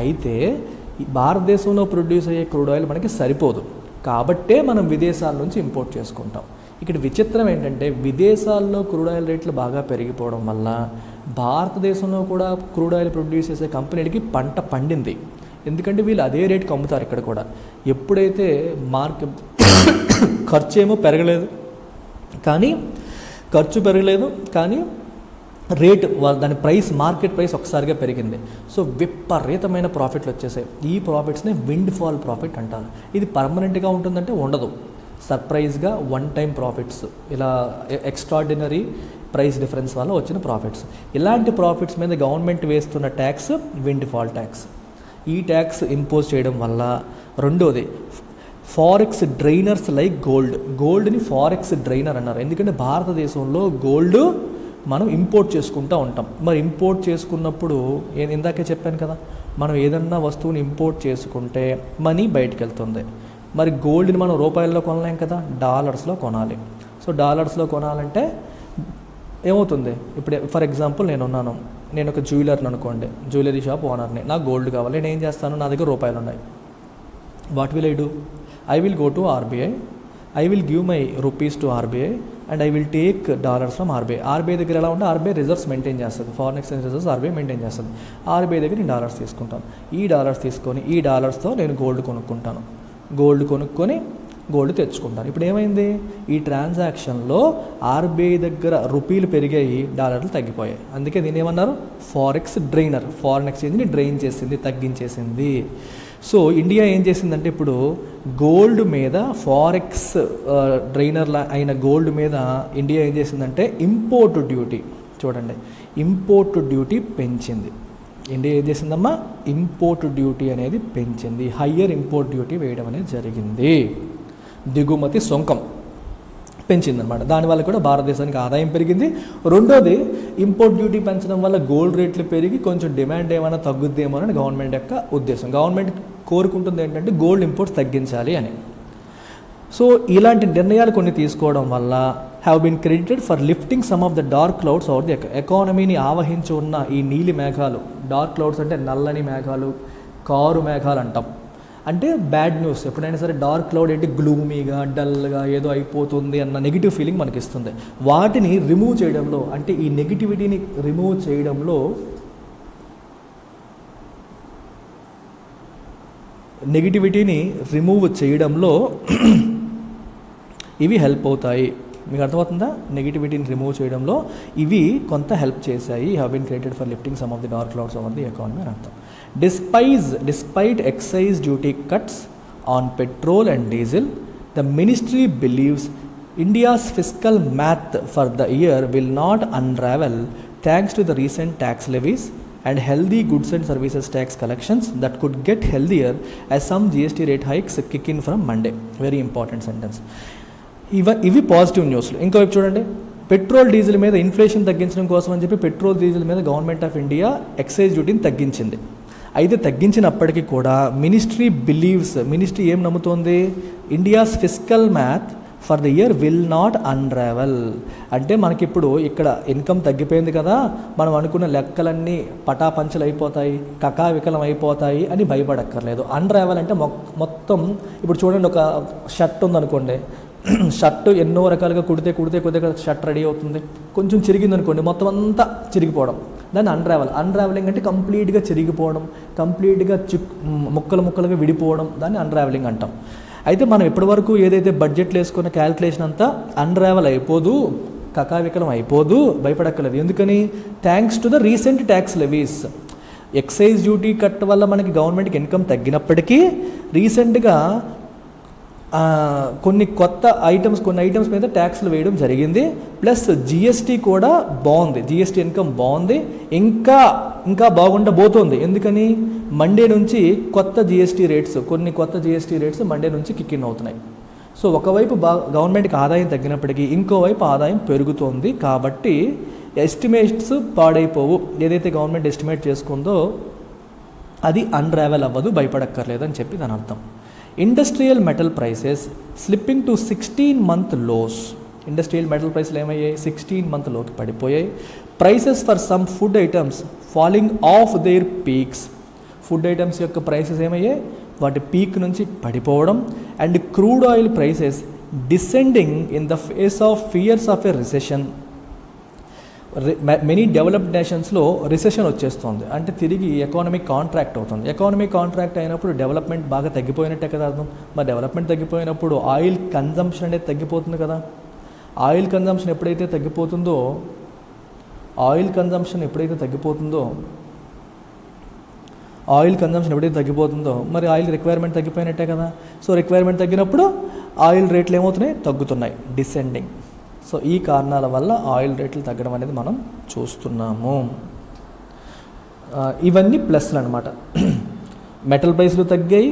అయితే భారతదేశంలో ప్రొడ్యూస్ అయ్యే క్రూడ్ ఆయిల్ మనకి సరిపోదు, కాబట్టే మనం విదేశాల నుంచి ఇంపోర్ట్ చేసుకుంటాం. ఇక్కడ విచిత్రం ఏంటంటే, విదేశాల్లో క్రూడ్ ఆయిల్ రేట్లు బాగా పెరిగిపోవడం వల్ల భారతదేశంలో కూడా క్రూడ్ ఆయిల్ ప్రొడ్యూస్ చేసే కంపెనీలకి పంట పండింది. ఎందుకంటే వీళ్ళు అదే రేటుకి అమ్ముతారు ఇక్కడ కూడా. ఎప్పుడైతే ఖర్చు ఏమో పెరగలేదు కానీ రేటు, దాని ప్రైస్, మార్కెట్ ప్రైస్ ఒకసారిగా పెరిగింది. సో విపరీతమైన ప్రాఫిట్లు వచ్చేసాయి. ఈ ప్రాఫిట్స్ని విండ్ ఫాల్ ప్రాఫిట్ అంటారు. ఇది పర్మనెంట్గా ఉంటుందంటే ఉండదు. సర్ప్రైజ్గా వన్ టైం ప్రాఫిట్స్, ఇలా ఎక్స్ట్రాడినరీ ప్రైస్ డిఫరెన్స్ వల్ల వచ్చిన ప్రాఫిట్స్. ఇలాంటి ప్రాఫిట్స్ మీద గవర్నమెంట్ వేస్తున్న ట్యాక్స్ విండ్ ఫాల్ ట్యాక్స్. ఈ ట్యాక్స్ ఇంపోజ్ చేయడం వల్ల, రెండోది ఫారెక్స్ డ్రైనర్స్ లైక్ గోల్డ్ని ఫారెక్స్ డ్రైనర్ అన్నారు. ఎందుకంటే భారతదేశంలో గోల్డ్ మనం ఇంపోర్ట్ చేసుకుంటూ ఉంటాం. మరి ఇంపోర్ట్ చేసుకున్నప్పుడు ఇందాకే చెప్పాను కదా, మనం ఏదన్నా వస్తువుని ఇంపోర్ట్ చేసుకుంటే మనీ బయటికి వెళ్తుంది. మరి గోల్డ్ని మనం రూపాయల్లో కొనలేం కదా, డాలర్స్లో కొనాలి. సో డాలర్స్లో కొనాలంటే ఏమవుతుంది, ఇప్పుడు ఫర్ ఎగ్జాంపుల్ నేను ఒక జ్యువెలర్ని అనుకోండి, జ్యువెలరీ షాప్ ఓనర్ని, నాకు గోల్డ్ కావాలి. నేను ఏం చేస్తాను, నా దగ్గర రూపాయలు ఉన్నాయి. What will I do? I will go to RBI, I will give my rupees to RBI and I will take dollars from RBI. RBI దగ్గర ఎలా ఉంటే ఆర్బీఐ రిజర్వ్స్ మెయింటైన్ చేస్తుంది, foreign exchange reserves RBI maintain చేస్తుంది. RBI దగ్గర నేను dollars తీసుకుంటాను. ఈ dollars తీసుకొని ఈ డాలర్స్తో నేను గోల్డ్ కొనుక్కుంటాను. గోల్డ్ కొనుక్కొని గోల్డ్ తెచ్చుకుంటాను. ఇప్పుడు ఏమైంది? ఈ ట్రాన్సాక్షన్లో ఆర్బీఐ దగ్గర రూపీలు పెరిగాయి, డాలర్లు తగ్గిపోయాయి. అందుకే దీన్ని ఏమన్నారు? Forex drainer. ఫారెన్ ఎక్స్చేంజ్ని డ్రైన్ చేసింది, తగ్గించేసింది. సో ఇండియా ఏం చేసిందంటే ఇప్పుడు గోల్డ్ మీద, ఫారెక్స్ డ్రైనర్ల అయిన గోల్డ్ మీద ఇండియా ఏం చేసిందంటే ఇంపోర్ట్ డ్యూటీ, చూడండి, ఇంపోర్ట్ డ్యూటీ పెంచింది. ఇండియా ఏం చేసిందమ్మా? ఇంపోర్ట్ డ్యూటీ అనేది పెంచింది. హయ్యర్ ఇంపోర్ట్ డ్యూటీ వేయడం అనేది జరిగింది. దిగుమతి సుంకం పెంచిందనమాట. దానివల్ల కూడా భారతదేశానికి ఆదాయం పెరిగింది. రెండోది, ఇంపోర్ట్ డ్యూటీ పెంచడం వల్ల గోల్డ్ రేట్లు పెరిగి కొంచెం డిమాండ్ ఏమైనా తగ్గుద్దేమో అని గవర్నమెంట్ యొక్క ఉద్దేశం. గవర్నమెంట్ కోరుకుంటుంది ఏంటంటే గోల్డ్ ఇంపోర్ట్స్ తగ్గించాలి అని. సో ఇలాంటి నిర్ణయాలు కొన్ని తీసుకోవడం వల్ల have been credited for lifting some of the dark clouds over the ఎకానమీని ఆవహించి ఉన్న ఈ నీలి మేఘాలు. డార్క్ క్లౌడ్స్ అంటే నల్లని మేఘాలు, కారు మేఘాలు అంటాం. అంటే బ్యాడ్ న్యూస్. ఎప్పుడైనా సరే డార్క్ క్లౌడ్ ఏంటి? గ్లూమీగా, డల్గా ఏదో అయిపోతుంది అన్న నెగిటివ్ ఫీలింగ్ మనకి ఇస్తుంది. వాటిని రిమూవ్ చేయడంలో, అంటే ఈ నెగిటివిటీని రిమూవ్ చేయడంలో ఇవి హెల్ప్ అవుతాయి. మీకు అర్థమవుతుందా? నెగిటివిటీని రిమూవ్ చేయడంలో ఇవి కొంత హెల్ప్ చేశాయి. Have been created for lifting some of the dark clouds over the economy అని అర్థం. Despite excise duty cuts on petrol and diesel, the ministry believes India's fiscal math for the year will not unravel thanks to the recent tax levies and healthy goods and services tax collections that could get healthier as some GST rate hikes kick in from Monday. Very important sentence. ఇవి positive న్యూస్లు. ఇంకోవైపు చూడండి, petrol diesel మీద inflation తగ్గించడం కోసం అని చెప్పి petrol diesel మీద గవర్నమెంట్ ఆఫ్ ఇండియా ఎక్సైజ్ డ్యూటీని తగ్గించింది. అయితే తగ్గించినప్పటికీ కూడా మినిస్ట్రీ ఏం నమ్ముతోంది? India's fiscal math for the year will not unravel. అంటే మనకిప్పుడు ఇక్కడ ఇన్కమ్ తగ్గిపోయింది కదా, మనం అనుకున్న లెక్కలన్నీ పటాపంచలు అయిపోతాయి, కకావికలం అయిపోతాయి అని భయపడక్కర్లేదు. అన్రావెల్ అంటే మొత్తం ఇప్పుడు చూడండి, ఒక షర్ట్ ఉందనుకోండి, షర్టు ఎన్నో రకాలుగా కుడితే కొద్దిగా షర్ట్ రెడీ అవుతుంది. కొంచెం చిరిగింది అనుకోండి, మొత్తం అంతా చిరిగిపోవడం, దాన్ని అన్రావెలింగ్ అంటే కంప్లీట్గా చిరిగిపోవడం, కంప్లీట్గా ముక్కలుగా విడిపోవడం, దాన్ని అన్రావెలింగ్ అంటాం. అయితే మనం ఇప్పటివరకు ఏదైతే బడ్జెట్లు వేసుకున్న క్యాల్కులేషన్ అంతా అన్రావెల్ అయిపోదు, కకావికలం అయిపోదు, భయపడక్కర్లేదు. ఎందుకని? Thanks to the recent tax levies. Excise duty cut వల్ల మనకి గవర్నమెంట్కి ఇన్కమ్ తగ్గినప్పటికీ రీసెంట్గా కొన్ని ఐటమ్స్ మీద ట్యాక్స్లు వేయడం జరిగింది. ప్లస్ జిఎస్టీ కూడా బాగుంది, జిఎస్టీ ఇన్కమ్ బాగుంది, ఇంకా బాగుండబోతోంది. ఎందుకని? మండే నుంచి కొన్ని కొత్త జిఎస్టీ రేట్స్ మండే నుంచి కిక్ ఇన్ అవుతున్నాయి. సో ఒకవైపు గవర్నమెంట్కి ఆదాయం తగ్గినప్పటికీ ఇంకోవైపు ఆదాయం పెరుగుతోంది. కాబట్టి ఎస్టిమేట్స్ పాడైపోవు. ఏదైతే గవర్నమెంట్ ఎస్టిమేట్ చేసుకుందో అది అన్రావెల్ అవ్వదు, భయపడక్కర్లేదు అని చెప్పి దాని అర్థం. Industrial metal prices slipping to 16-month lows. Industrial metal ప్రైస్లు ఏమయ్యాయి? 16-month లోకి పడిపోయాయి. Prices for some food items falling off their peaks. Food items యొక్క ప్రైసెస్ ఏమయ్యాయి? వాటి పీక్ నుంచి పడిపోవడం. And crude oil prices descending in the face of fears of a recession. Many developed నేషన్స్లో రిసెషన్ వచ్చేస్తుంది, అంటే తిరిగి ఎకానమిక్ కాంట్రాక్ట్ అవుతుంది. ఎకానమిక్ కాంట్రాక్ట్ అయినప్పుడు డెవలప్మెంట్ బాగా తగ్గిపోయినట్టే కదా అర్థం. మరి డెవలప్మెంట్ తగ్గిపోయినప్పుడు ఆయిల్ కన్జంప్షన్ అనేది తగ్గిపోతుంది కదా. ఆయిల్ కన్జంప్షన్ ఎప్పుడైతే తగ్గిపోతుందో మరి ఆయిల్ రిక్వైర్మెంట్ తగ్గిపోయినట్టే కదా. సో రిక్వైర్మెంట్ తగ్గినప్పుడు ఆయిల్ రేట్లు ఏమవుతున్నాయి? తగ్గుతున్నాయి, డిసెండింగ్. సో ఈ కారణాల వల్ల ఆయిల్ రేట్లు తగ్గడం అనేది మనం చూస్తున్నాము. ఇవన్నీ ప్లస్లు అనమాట. మెటల్ ప్రైస్లు తగ్గాయి,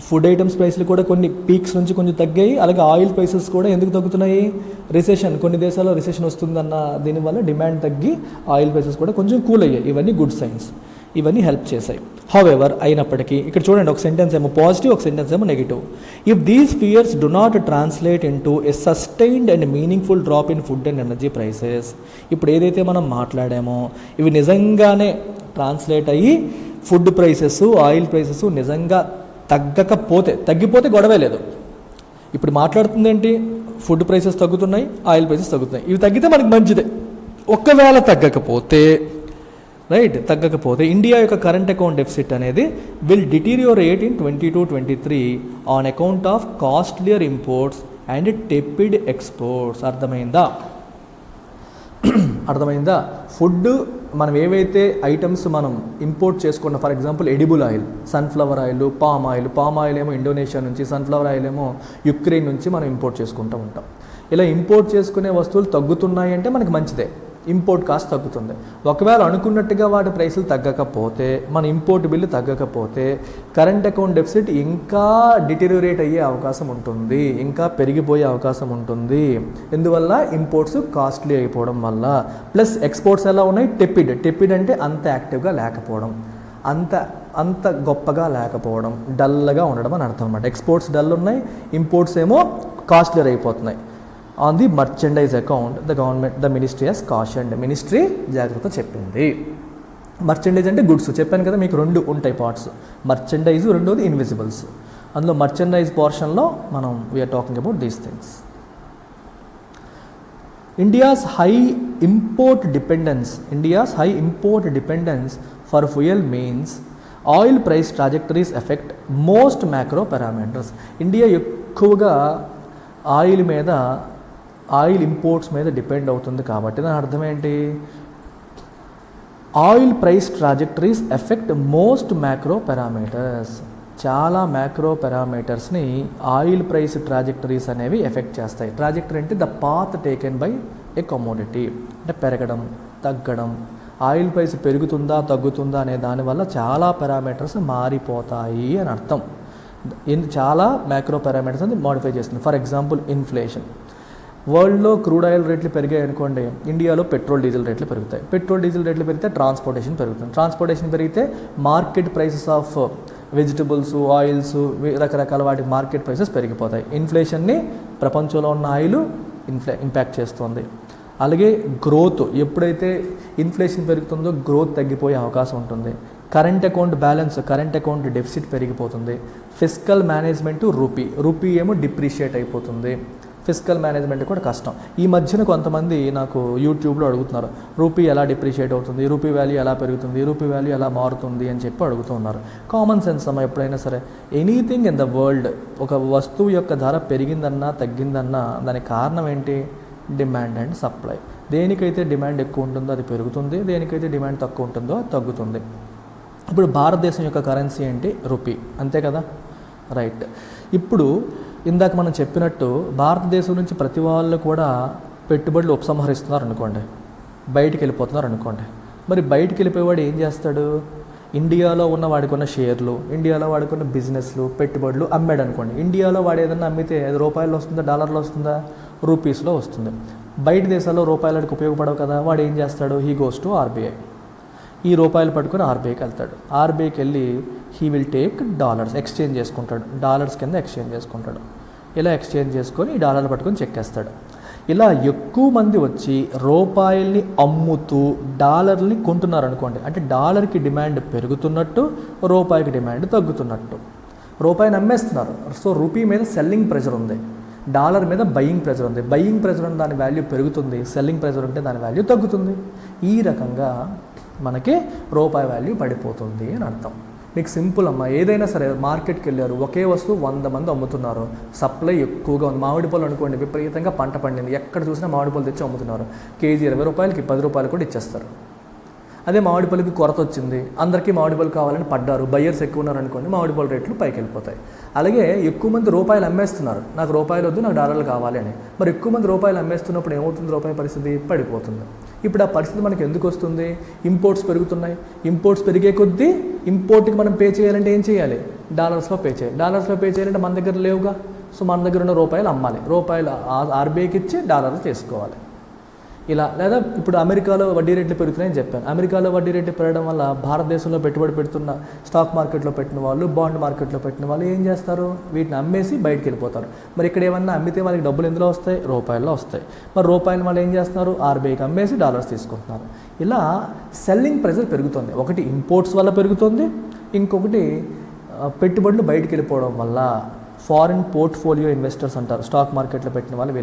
ఫుడ్ ఐటమ్స్ ప్రైస్లు కూడా కొన్ని పీక్స్ నుంచి కొంచెం తగ్గాయి. అలాగే ఆయిల్ ప్రైసెస్ కూడా ఎందుకు తగ్గుతున్నాయి? రిసెషన్, కొన్ని దేశాల్లో రిసెషన్ వస్తుందన్న దీనివల్ల డిమాండ్ తగ్గి ఆయిల్ ప్రైసెస్ కూడా కొంచెం కూల్ అయ్యాయి. ఇవన్నీ గుడ్ సైన్స్, ఇవన్నీ హెల్ప్ చేశాయి. హౌఎవర్, అయినప్పటికీ ఇక్కడ చూడండి, ఒక సెంటెన్స్ ఏమో పాజిటివ్, ఒక సెంటెన్స్ ఏమో negative. If these fears do not translate in to a sustained and meaningful drop in food and energy prices. ఇప్పుడు ఏదైతే మనం మాట్లాడామో ఇవి నిజంగానే ట్రాన్స్లేట్ అయ్యి ఫుడ్ ప్రైసెస్, ఆయిల్ ప్రైసెస్ నిజంగా తగ్గిపోతే గొడవే లేదు. ఇప్పుడు మాట్లాడుతుంది ఏంటి, ఫుడ్ ప్రైసెస్ తగ్గుతున్నాయి, ఆయిల్ ప్రైసెస్ తగ్గుతున్నాయి, ఇవి తగ్గితే మనకి మంచిదే. ఒకవేళ తగ్గకపోతే ఇండియా యొక్క కరెంట్ అకౌంట్ డెఫిసిట్ అనేది will deteriorate in 22-23 on account of costlier imports and tepid exports. అర్థమైందా? ఫుడ్ మనం ఏవైతే ఐటమ్స్ మనం ఇంపోర్ట్ చేసుకున్న, for example edible oil, sunflower oil, palm oil ఏమో ఇండోనేషియా నుంచి, సన్ఫ్లవర్ ఆయిల్ ఏమో యుక్రెయిన్ నుంచి మనం ఇంపోర్ట్ చేసుకుంటూ ఉంటాం. ఇలా ఇంపోర్ట్ చేసుకునే వస్తువులు తగ్గుతున్నాయి అంటే మనకి మంచిదే, ఇంపోర్ట్ కాస్ట్ తగ్గుతుంది. ఒకవేళ అనుకున్నట్టుగా వాటి ప్రైసులు తగ్గకపోతే, మన ఇంపోర్ట్ బిల్లు తగ్గకపోతే కరెంట్ అకౌంట్ డెఫిసిట్ ఇంకా డిటీరియోరేట్ అయ్యే అవకాశం ఉంటుంది, ఇంకా పెరిగిపోయే అవకాశం ఉంటుంది. ఎందువల్ల? ఇంపోర్ట్స్ కాస్ట్లీ అయిపోవడం వల్ల. ప్లస్ ఎక్స్పోర్ట్స్ ఎలా ఉన్నాయి? టెపిడ్ అంటే అంత యాక్టివ్గా లేకపోవడం, అంత గొప్పగా లేకపోవడం, డల్గా ఉండడం అని అర్థం అన్నమాట. ఎక్స్పోర్ట్స్ డల్ ఉన్నాయి, ఇంపోర్ట్స్ ఏమో కాస్ట్లీర్ అయిపోతున్నాయి. On the merchandise account the ministry has cautioned. Ministry జాగ్రత్త చెప్పింది. మర్చెండైజ్ అంటే గుడ్స్, చెప్పాను కదా మీకు 2 ఉంటాయి పార్ట్స్, మర్చెండైజ్, రెండోది ఇన్విజిబుల్స్. అందులో మర్చెండైజ్ పోర్షన్లో మనం we're talking about these things. India's high import dependence for fuel means oil price trajectories effect most macro parameters. India ఎక్కువగా ఆయిల్ ఇంపోర్ట్స్ మీద డిపెండ్ అవుతుంది కాబట్టి దాని అర్థం ఏంటి? Oil price trajectories effect most macro parameters. చాలా మ్యాక్రో పారామీటర్స్ని oil price trajectories అనేవి ఎఫెక్ట్ చేస్తాయి. ట్రాజెక్టరీ అంటే the path taken by a commodity, అంటే పెరగడం, తగ్గడం. ఆయిల్ ప్రైస్ పెరుగుతుందా తగ్గుతుందా అనే దానివల్ల చాలా పారామీటర్స్ మారిపోతాయి అని అర్థం. చాలా మ్యాక్రో పారామీటర్స్ అని మోడిఫై చేస్తుంది. For example inflation. వరల్డ్లో క్రూడ్ ఆయిల్ రేట్లు పెరిగాయి అనుకోండి, ఇండియాలో పెట్రోల్ డీజిల్ రేట్లు పెరుగుతాయి. పెట్రోల్ డీజిల్ రేట్లు పెరిగితే ట్రాన్స్పోర్టేషన్ పెరుగుతుంది. ట్రాన్స్పోర్టేషన్ పెరిగితే market prices of vegetables, oils, రకరకాల వాటి మార్కెట్ ప్రైసెస్ పెరిగిపోతాయి. ఇన్ఫ్లేషన్ని ప్రపంచంలో ఉన్న ఆయిల్ ఇంపాక్ట్ చేస్తుంది. అలాగే గ్రోత్, ఎప్పుడైతే ఇన్ఫ్లేషన్ పెరుగుతుందో గ్రోత్ తగ్గిపోయే అవకాశం ఉంటుంది. కరెంట్ అకౌంట్ డెఫిసిట్ పెరిగిపోతుంది. ఫిస్కల్ మేనేజ్మెంట్, రూపీ ఏమో డిప్రిషియేట్ అయిపోతుంది. ఫిస్కల్ మేనేజ్మెంట్ కూడా కష్టం. ఈ మధ్యన కొంతమంది నాకు యూట్యూబ్లో అడుగుతున్నారు, రూపీ ఎలా డిప్రిషియేట్ అవుతుంది, రూపీ వాల్యూ ఎలా పెరుగుతుంది, రూపీ వాల్యూ ఎలా మారుతుంది అని చెప్పి అడుగుతున్నారు. కామన్ సెన్స్ అమ్మ, ఎప్పుడైనా సరే ఎనీథింగ్ ఇన్ ద వరల్డ్, ఒక వస్తువు యొక్క ధర పెరిగిందన్నా తగ్గిందన్నా దానికి కారణం ఏంటి? Demand and supply. దేనికైతే డిమాండ్ ఎక్కువ ఉంటుందో అది పెరుగుతుంది, దేనికైతే డిమాండ్ తక్కువ ఉంటుందో అది తగ్గుతుంది. ఇప్పుడు భారతదేశం యొక్క కరెన్సీ ఏంటి? రూపీ, అంతే కదా? రైట్. ఇప్పుడు ఇందాక మనం చెప్పినట్టు భారతదేశం నుంచి ప్రతి వాళ్ళు కూడా పెట్టుబడులు ఉపసంహరిస్తున్నారు అనుకోండి, బయటికి వెళ్ళిపోతున్నారు అనుకోండి. మరి బయటికి వెళ్ళిపోయేవాడు ఏం చేస్తాడు? ఇండియాలో ఉన్న వాడికి ఉన్న షేర్లు, ఇండియాలో వాడికి ఉన్న బిజినెస్లు, పెట్టుబడులు అమ్మాడు అనుకోండి. ఇండియాలో వాడు ఏదన్నా అమ్మితే అది రూపాయల్లో వస్తుందా, డాలర్లో వస్తుందా? రూపీస్లో వస్తుంది. బయట దేశాల్లో రూపాయలకి ఉపయోగపడవు కదా. వాడు ఏం చేస్తాడు? He goes to RBI. ఈ రూపాయలు పట్టుకొని ఆర్బీఐకి వెళ్తాడు. ఆర్బీఐకి వెళ్ళి he will take dollars, exchange చేసుకుంటాడు, డాలర్స్ కింద ఎక్స్చేంజ్ చేసుకుంటాడు. ఇలా ఎక్స్చేంజ్ చేసుకొని ఈ డాలర్లు పట్టుకొని చెక్కేస్తాడు. ఇలా ఎక్కువ మంది వచ్చి రూపాయల్ని అమ్ముతూ డాలర్ని కొంటున్నారు అనుకోండి, అంటే డాలర్కి డిమాండ్ పెరుగుతున్నట్టు, రూపాయికి డిమాండ్ తగ్గుతున్నట్టు. రూపాయిని అమ్మేస్తున్నారు, సో రూపీ మీద సెల్లింగ్ ప్రెజర్ ఉంది, డాలర్ మీద బయింగ్ ప్రెజర్ ఉంది. బయింగ్ ప్రెజర్ ఉన్న దాని వాల్యూ పెరుగుతుంది, సెల్లింగ్ ప్రెజర్ ఉంటే దాని వాల్యూ తగ్గుతుంది. ఈ రకంగా మనకి రూపాయి వాల్యూ పడిపోతుంది అని అర్థం. మీకు సింపుల్ అమ్మ, ఏదైనా సరే మార్కెట్కి వెళ్ళారు, ఒకే వస్తువు 100 మంది అమ్ముతున్నారు, సప్లై ఎక్కువగా ఉంది. మామిడి పళ్ళు అనుకోండి, విపరీతంగా పంట పండింది, ఎక్కడ చూసినా మామిడి పళ్ళు తెచ్చి అమ్ముతున్నారు. కేజీ 20 రూపాయలకి 10 రూపాయలు కూడా ఇచ్చేస్తారు. అదే మామిడి పళ్ళకి కొరత వచ్చింది, అందరికీ మామిడి పళ్ళు కావాలని పడ్డారు, బయ్యర్స్ ఎక్కువ ఉన్నారు అనుకోండి, మామిడి పళ్ళ రేట్లు పైకి వెళ్ళిపోతాయి. అలాగే ఎక్కువ మంది రూపాయలు అమ్మేస్తున్నారు, నాకు రూపాయలు వద్దు, నాకు డాలర్లు కావాలి అని. మరి ఎక్కువ మంది రూపాయలు అమ్మేస్తున్నప్పుడు ఏమవుతుంది? రూపాయి పరిస్థితి పడిపోతుంది. ఇప్పుడు ఆ పరిస్థితి మనకి ఎందుకు వస్తుంది? ఇంపోర్ట్స్ పెరుగుతున్నాయి. ఇంపోర్ట్స్ పెరిగే కొద్దీ ఇంపోర్ట్కి మనం పే చేయాలంటే ఏం చేయాలి? డాలర్స్లో పే చేయాలి. డాలర్స్లో పే చేయాలంటే మన దగ్గర లేవుగా, సో మన దగ్గర ఉన్న రూపాయలు అమ్మాలి, రూపాయలు ఆర్బీఐకి ఇచ్చి డాలర్లు చేసుకోవాలి. ఇలా లేదా ఇప్పుడు అమెరికాలో వడ్డీ రేట్లు పెరుగుతున్నాయని చెప్పాను. అమెరికాలో వడ్డీ రేట్లు పెరగడం వల్ల భారతదేశంలో పెట్టుబడి పెడుతున్న స్టాక్ మార్కెట్లో పెట్టిన వాళ్ళు, బాండ్ మార్కెట్లో పెట్టిన వాళ్ళు ఏం చేస్తారు? వీటిని అమ్మేసి బయటికి వెళ్ళిపోతారు. మరి ఇక్కడ ఏమన్నా అమ్మితే వాళ్ళకి డబ్బులు ఎందులో వస్తాయి? రూపాయల్లో వస్తాయి. మరి రూపాయలు వాళ్ళు ఏం చేస్తున్నారు? ఆర్బీఐకి అమ్మేసి డాలర్స్ తీసుకుంటున్నారు. ఇలా సెల్లింగ్ ప్రెజర్ పెరుగుతుంది. ఒకటి ఇంపోర్ట్స్ వల్ల పెరుగుతుంది, ఇంకొకటి పెట్టుబడులు బయటికి వెళ్ళిపోవడం వల్ల ఫారిన్ పోర్ట్ఫోలియో ఇన్వెస్టర్స్ అంటారు, స్టాక్ మార్కెట్లో పెట్టిన వాళ్ళు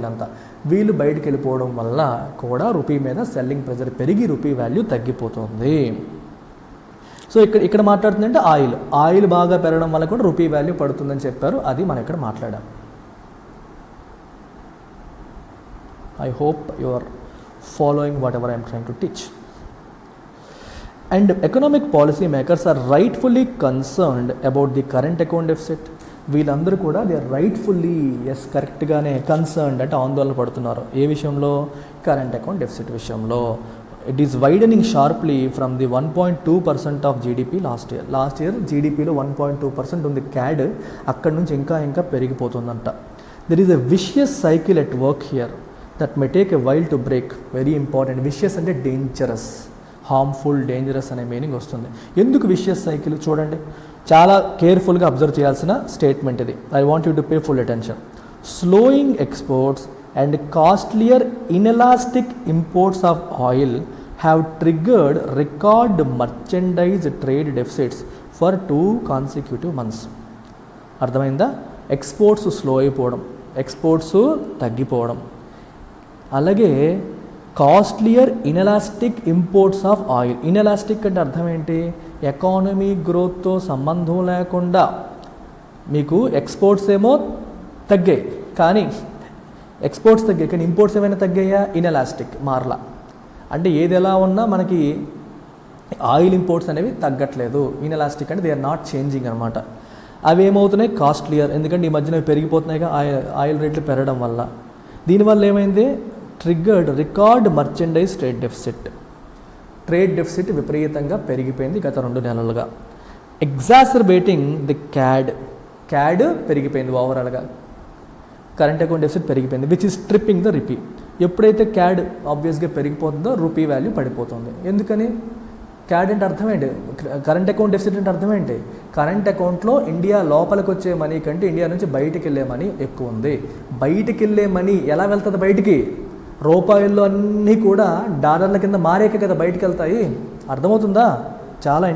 వీళ్ళు బయటికి వెళ్ళిపోవడం వల్ల కూడా రూపీ మీద సెల్లింగ్ ప్రెజర్ పెరిగి రూపీ వాల్యూ తగ్గిపోతుంది. సో ఇక్కడ మాట్లాడుతుందంటే ఆయిల్ బాగా పెరగడం వల్ల కూడా రూపీ వాల్యూ పడుతుందని చెప్పారు, అది మనం ఇక్కడ మాట్లాడాం. I hope you are following whatever I'm trying to teach. And economic policy makers are rightfully concerned about the current account deficit. వీళ్ళందరూ కూడా దే ఆర్ రైట్ఫుల్లీ కరెక్ట్గానే కన్సర్న్డ్ అంటే ఆందోళన పడుతున్నారు. ఏ విషయంలో? కరెంట్ అకౌంట్ డెఫిసిట్ విషయంలో. It is widening sharply from the 1.2% of GDP last year జీడిపిలో 1.2% ఉంది క్యాడ్, అక్కడ నుంచి ఇంకా పెరిగిపోతుందంట. There is a vicious cycle at work here that may take a while to break. Very important. Vicious అంటే dangerous, harmful, dangerous అనే meaning వస్తుంది. ఎందుకు విషియస్ సైకిల్? చూడండి, చాలా కేర్ఫుల్గా అబ్జర్వ్ చేయాల్సిన స్టేట్మెంట్ ఇది. I want you to pay full attention. Slowing exports and costlier inelastic imports of oil have triggered record merchandise trade deficits for 2 consecutive months. అర్థమైందా? Exports slow అయిపోవడం, exports తగ్గిపోవడం, అలాగే costlier inelastic imports of oil. Inelastic అంటే అర్థం ఏంటి? Economy గ్రోత్తో సంబంధం లేకుండా మీకు ఎక్స్పోర్ట్స్ ఏమో తగ్గాయి, కానీ ఇంపోర్ట్స్ ఏమైనా తగ్గాయా? ఇన్ఎలాస్టిక్ మారలా. అంటే ఏది ఎలా ఉన్నా మనకి ఆయిల్ ఇంపోర్ట్స్ అనేవి తగ్గట్లేదు. ఇన్ఎలాస్టిక్ అంటే దే ఆర్ నాట్ చేంజింగ్ అనమాట. అవి ఏమవుతున్నాయి? కాస్ట్లియర్, ఎందుకంటే ఈ మధ్యన పెరిగిపోతున్నాయిగా ఆయిల్ రేట్లు పెరగడం వల్ల. దీనివల్ల ఏమైంది? Triggered record merchandise trade deficit విపరీతంగా పెరిగిపోయింది గత 2 నెలలుగా. ఎగ్జాసర్బేటింగ్ ది క్యాడ్ పెరిగిపోయింది ఓవరాల్గా. కరెంట్ అకౌంట్ డెఫిసిట్ పెరిగిపోయింది, which is tripping the rupee. ఎప్పుడైతే క్యాడ్ ఆబ్వియస్గా పెరిగిపోతుందో రూపీ వాల్యూ పడిపోతుంది. ఎందుకని? క్యాడ్ అంటే అర్థం ఏంటి? కరెంట్ అకౌంట్ డెఫిసిట్ అంటే అర్థం ఏంటి? కరెంట్ అకౌంట్లో ఇండియా లోపలికి వచ్చే మనీ కంటే ఇండియా నుంచి బయటికి వెళ్ళే మనీ ఎక్కువ ఉంది. బయటికి వెళ్ళే మనీ ఎలా వెళ్తుంది బయటికి? రూపాయల్లో అన్నీ కూడా డాలర్ల కింద మారేక కదా బయటికి వెళ్తాయి. అర్థమవుతుందా? చాలా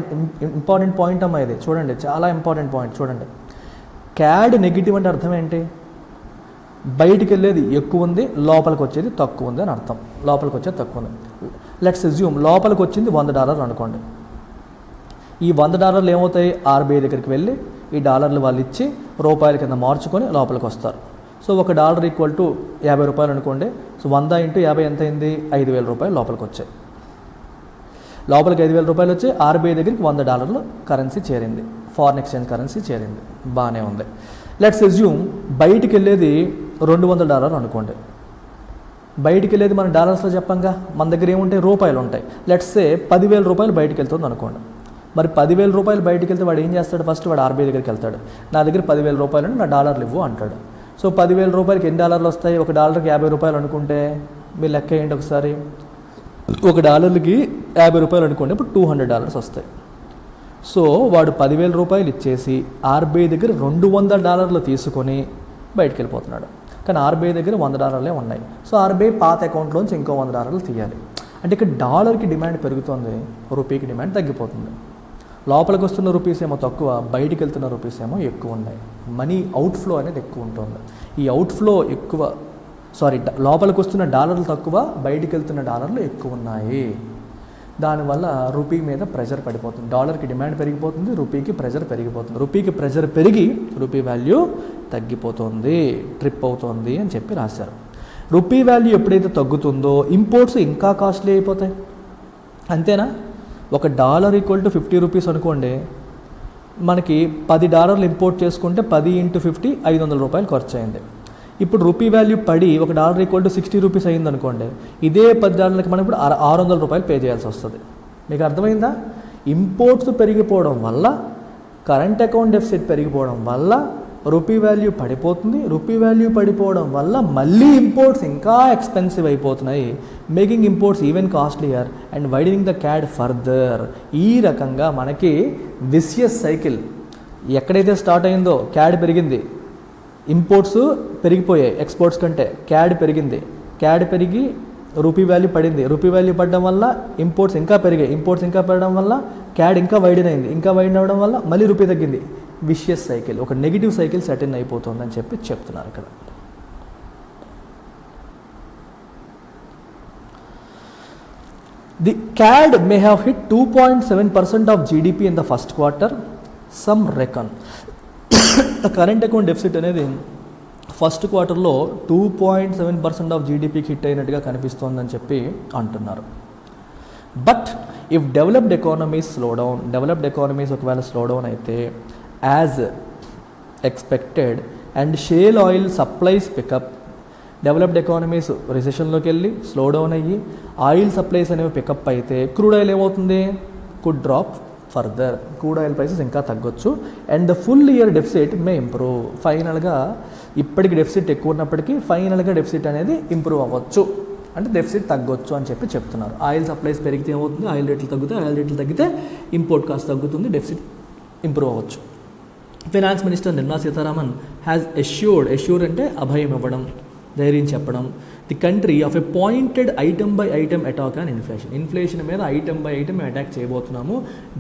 ఇంపార్టెంట్ పాయింట్ అమ్మా ఇది. చూడండి, చాలా ఇంపార్టెంట్ పాయింట్. చూడండి, క్యాడ్ నెగిటివ్ అంటే అర్థం ఏంటి? బయటికి వెళ్ళేది ఎక్కువ ఉంది, లోపలికి వచ్చేది తక్కువ ఉంది అని అర్థం. లోపలికి వచ్చేది తక్కువ ఉంది. లెట్స్ అజ్యూమ్ లోపలికి వచ్చింది $100 అనుకోండి. ఈ $100 ఏమవుతాయి? ఆర్బీఐ దగ్గరికి వెళ్ళి ఈ డాలర్లు వాళ్ళు ఇచ్చి రూపాయల కింద మార్చుకొని లోపలికి వస్తారు. సో $1 ఈక్వల్ టు ₹50 అనుకోండి. సో 100 × 50 ఎంత అయింది? ₹5,000 లోపలికి వచ్చాయి. లోపలికి ₹5,000 వచ్చాయి. ఆర్బీఐ దగ్గరికి $100 కరెన్సీ చేరింది, ఫారిన్ ఎక్స్చేంజ్ కరెన్సీ చేరింది. బాగానే ఉంది. లెట్స్ అజ్యూమ్ బయటికి వెళ్ళేది $200 అనుకోండి. బయటికి వెళ్ళేది మన డాలర్స్లో చెప్పంగా, మన దగ్గర ఏముంటాయి? రూపాయలు ఉంటాయి. లెట్స్ సే ₹10,000 బయటికి వెళ్తుంది అనుకోండి. మరి ₹10,000 బయటికి వెళ్తే వాడు ఏం చేస్తాడు? ఫస్ట్ వాడు ఆర్బీఐ దగ్గరికి వెళ్తాడు. నా దగ్గర ₹10,000 నా డాలర్లు ఇవ్వు అంటాడు. సో $10,000 ఎన్ని డాలర్లు వస్తాయి? ఒక డాలర్కి ₹50 అనుకుంటే మీరు లెక్క ఏంటి ఒకసారి? ఒక డాలర్కి ₹50 అనుకోండి, ఇప్పుడు $200 వస్తాయి. సో వాడు ₹10,000 ఇచ్చేసి ఆర్బీఐ దగ్గర $200 తీసుకొని బయటికి వెళ్ళిపోతున్నాడు. కానీ ఆర్బీఐ దగ్గర $100 ఉన్నాయి. సో ఆర్బీఐ పాత అకౌంట్లోంచి ఇంకో $100 తీయాలి. అంటే ఇక్కడ డాలర్కి డిమాండ్ పెరుగుతుంది, రూపీకి డిమాండ్ తగ్గిపోతుంది. లోపలికి వస్తున్న రూపీస్ ఏమో తక్కువ, బయటికి వెళ్తున్న రూపీస్ ఏమో ఎక్కువ ఉన్నాయి. మనీ అవుట్ఫ్లో అనేది ఎక్కువ ఉంటుంది. ఈ అవుట్ఫ్లో లోపలికి వస్తున్న డాలర్లు తక్కువ, బయటికి వెళ్తున్న డాలర్లు ఎక్కువ ఉన్నాయి. దానివల్ల రూపీ మీద ప్రెషర్ పడిపోతుంది. డాలర్కి డిమాండ్ పెరిగిపోతుంది, రూపీకి ప్రెషర్ పెరిగిపోతుంది. రూపీకి ప్రెషర్ పెరిగి రూపీ వాల్యూ తగ్గిపోతుంది, ట్రిప్ అవుతుంది అని చెప్పి రాశారు. రూపీ వాల్యూ ఎప్పుడైతే తగ్గుతుందో ఇంపోర్ట్స్ ఇంకా కాస్ట్లీ అయిపోతాయి. అంతేనా? $1 ఈక్వల్ టు ₹50 అనుకోండి. మనకి $10 ఇంపోర్ట్ చేసుకుంటే 10 × 50 ₹500 ఖర్చు అయింది. ఇప్పుడు రూపీ వాల్యూ పడి $1 ఈక్వల్ టు ₹60 అయింది అనుకోండి. ఇదే $10కి మనం ఇప్పుడు ₹600 పే చేయాల్సి వస్తుంది. మీకు అర్థమైందా? ఇంపోర్ట్స్ పెరిగిపోవడం వల్ల, కరెంట్ అకౌంట్ డెఫిసిట్ పెరిగిపోవడం వల్ల రూపీ వాల్యూ పడిపోతుంది. రూపీ వాల్యూ పడిపోవడం వల్ల మళ్ళీ ఇంపోర్ట్స్ ఇంకా ఎక్స్పెన్సివ్ అయిపోతున్నాయి, making imports even costlier and widening the CAD further. ఈ రకంగా మనకి విషియస్ సైకిల్ ఎక్కడైతే స్టార్ట్ అయిందో, క్యాడ్ పెరిగింది, ఇంపోర్ట్స్ పెరిగిపోయాయి ఎక్స్పోర్ట్స్ కంటే, క్యాడ్ పెరిగింది, క్యాడ్ పెరిగి రూపీ వాల్యూ పడింది, రూపీ వాల్యూ పడడం వల్ల ఇంపోర్ట్స్ ఇంకా పెరిగాయి, ఇంపోర్ట్స్ ఇంకా పెరగడం వల్ల క్యాడ్ ఇంకా వైడెన్ అయింది, ఇంకా వైడెన్ అవ్వడం వల్ల మళ్ళీ రూపీ తగ్గింది. విషియస్ సైకిల్, ఒక నెగిటివ్ సైకిల్ సెటిల్ అయిపోతుందని చెప్పి చెప్తున్నారు ఇక్కడ. The CAD may have hit 2.7% of GDP in the first quarter, some reckon. Current account deficit అనేది ఫస్ట్ క్వార్టర్లో 2.7% ఆఫ్ జీడిపికి హిట్ అయినట్టుగా కనిపిస్తోందని చెప్పి అంటున్నారు. బట్ ఇఫ్ డెవలప్డ్ ఎకానమీస్ ఒకవేళ స్లో డౌన్ అయితే as expected and shale oil supplies pick up, developed economies రిసెషన్లోకి వెళ్ళి స్లో డౌన్ అయ్యి ఆయిల్ సప్లైస్ అనేవి పికప్ అయితే క్రూడ్ ఆయిల్ ఏమవుతుంది, could drop further, crude oil prices ఇంకా తగ్గొచ్చు. And the full year deficit may improve, ఫైనల్గా ఇప్పటికి డెఫిసిట్ ఎక్కువ ఉన్నప్పటికీ ఫైనల్గా డెఫిసిట్ అనేది ఇంప్రూవ్ అవ్వచ్చు, అంటే డెఫిసిట్ తగ్గొచ్చు అని చెప్పి చెప్తున్నారు. ఆయిల్ సప్లైస్ పెరిగితే ఏమవుతుంది, ఆయిల్ రేట్లు తగ్గుతాయి, ఆయిల్ రేట్లు తగ్గితే ఇంపోర్ట్ కాస్ట్ తగ్గుతుంది, డెఫిసిట్ ఇంప్రూవ్ అవ్వచ్చు. Finance minister Nirmala Sitharaman has assured అంటే అభయం ఇవ్వడం, ధైర్యం చెప్పడం, the country of a pointed item by item attack on inflation మీద ఐటమ్ బై ఐటమ్ అటాక్ చేయబోతున్నాము,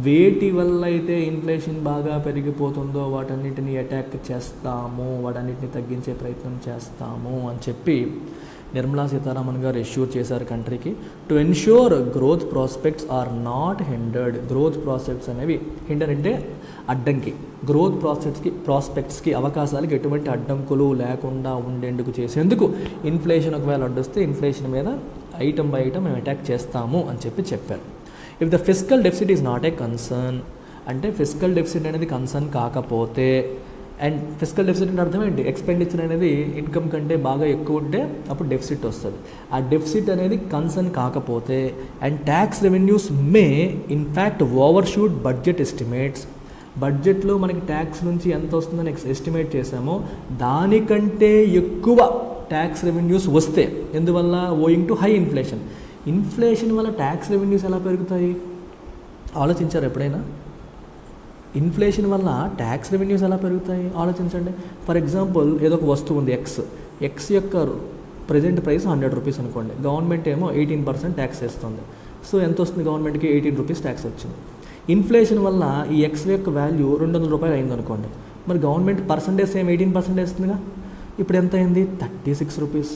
వేటి వల్ల అయితే ఇన్ఫ్లేషన్ బాగా పెరిగిపోతుందో వాటన్నిటిని అటాక్ చేస్తాము, వాటన్నిటిని తగ్గించే ప్రయత్నం చేస్తాము అని చెప్పి నిర్మలా సీతారామన్ గారు ఎష్యూర్ చేశారు కంట్రీకి. To ensure growth prospects are not hindered, growth prospects అనేవి హిండర్ అంటే అడ్డంకి, గ్రోత్ ప్రాస్పెక్ట్స్కి అవకాశాలకు ఎటువంటి అడ్డంకులు లేకుండా ఉండేందుకు చేసేందుకు ఇన్ఫ్లేషన్ ఒకవేళ అడ్డొస్తే ఇన్ఫ్లేషన్ మీద ఐటమ్ బై ఐటమ్ మేము అటాక్ చేస్తాము అని చెప్పి చెప్పారు. If the fiscal deficit is not a concern, అంటే ఫిస్కల్ డెఫిసిట్ అనేది కన్సర్న్ కాకపోతే, అండ్ ఫిస్కల్ డెఫిసిట్ అంటే అర్థం ఏంటి, ఎక్స్పెండిచర్ అనేది ఇన్కమ్ కంటే బాగా ఎక్కువ ఉంటే అప్పుడు డెఫిసిట్ వస్తుంది. ఆ డెఫిసిట్ అనేది కన్సర్న్ కాకపోతే and tax revenues May in fact overshoot budget estimates, బడ్జెట్లో మనకి ట్యాక్స్ నుంచి ఎంత వస్తుందని ఎస్టిమేట్ చేసామో దానికంటే ఎక్కువ ట్యాక్స్ రెవెన్యూస్ వస్తే, ఎందువల్ల ఓయింగ్ టు హై ఇన్ఫ్లేషన్ వల్ల ట్యాక్స్ రెవెన్యూస్ ఎలా పెరుగుతాయి ఆలోచించారు ఎప్పుడైనా? ఇన్ఫ్లేషన్ వల్ల ట్యాక్స్ రెవెన్యూస్ ఎలా పెరుగుతాయి ఆలోచించండి. ఫర్ ఎగ్జాంపుల్ ఏదో ఒక వస్తువు ఉంది ఎక్స్ యొక్క ప్రజెంట్ ప్రైస్ 100 రూపీస్ అనుకోండి, గవర్నమెంట్ ఏమో 18% ట్యాక్స్ వేస్తుంది. సో ఎంత వస్తుంది గవర్నమెంట్కి, 18 రూపీస్ ట్యాక్స్ వచ్చింది. ఇన్ఫ్లేషన్ వల్ల ఈ ఎక్స్ యొక్క వాల్యూ 200 రూపాయలు అయిందనుకోండి, మరి గవర్నమెంట్ పర్సంటేజ్ ఏం 18% వేస్తుందిగా, ఇప్పుడు ఎంత అయింది 36 రూపీస్.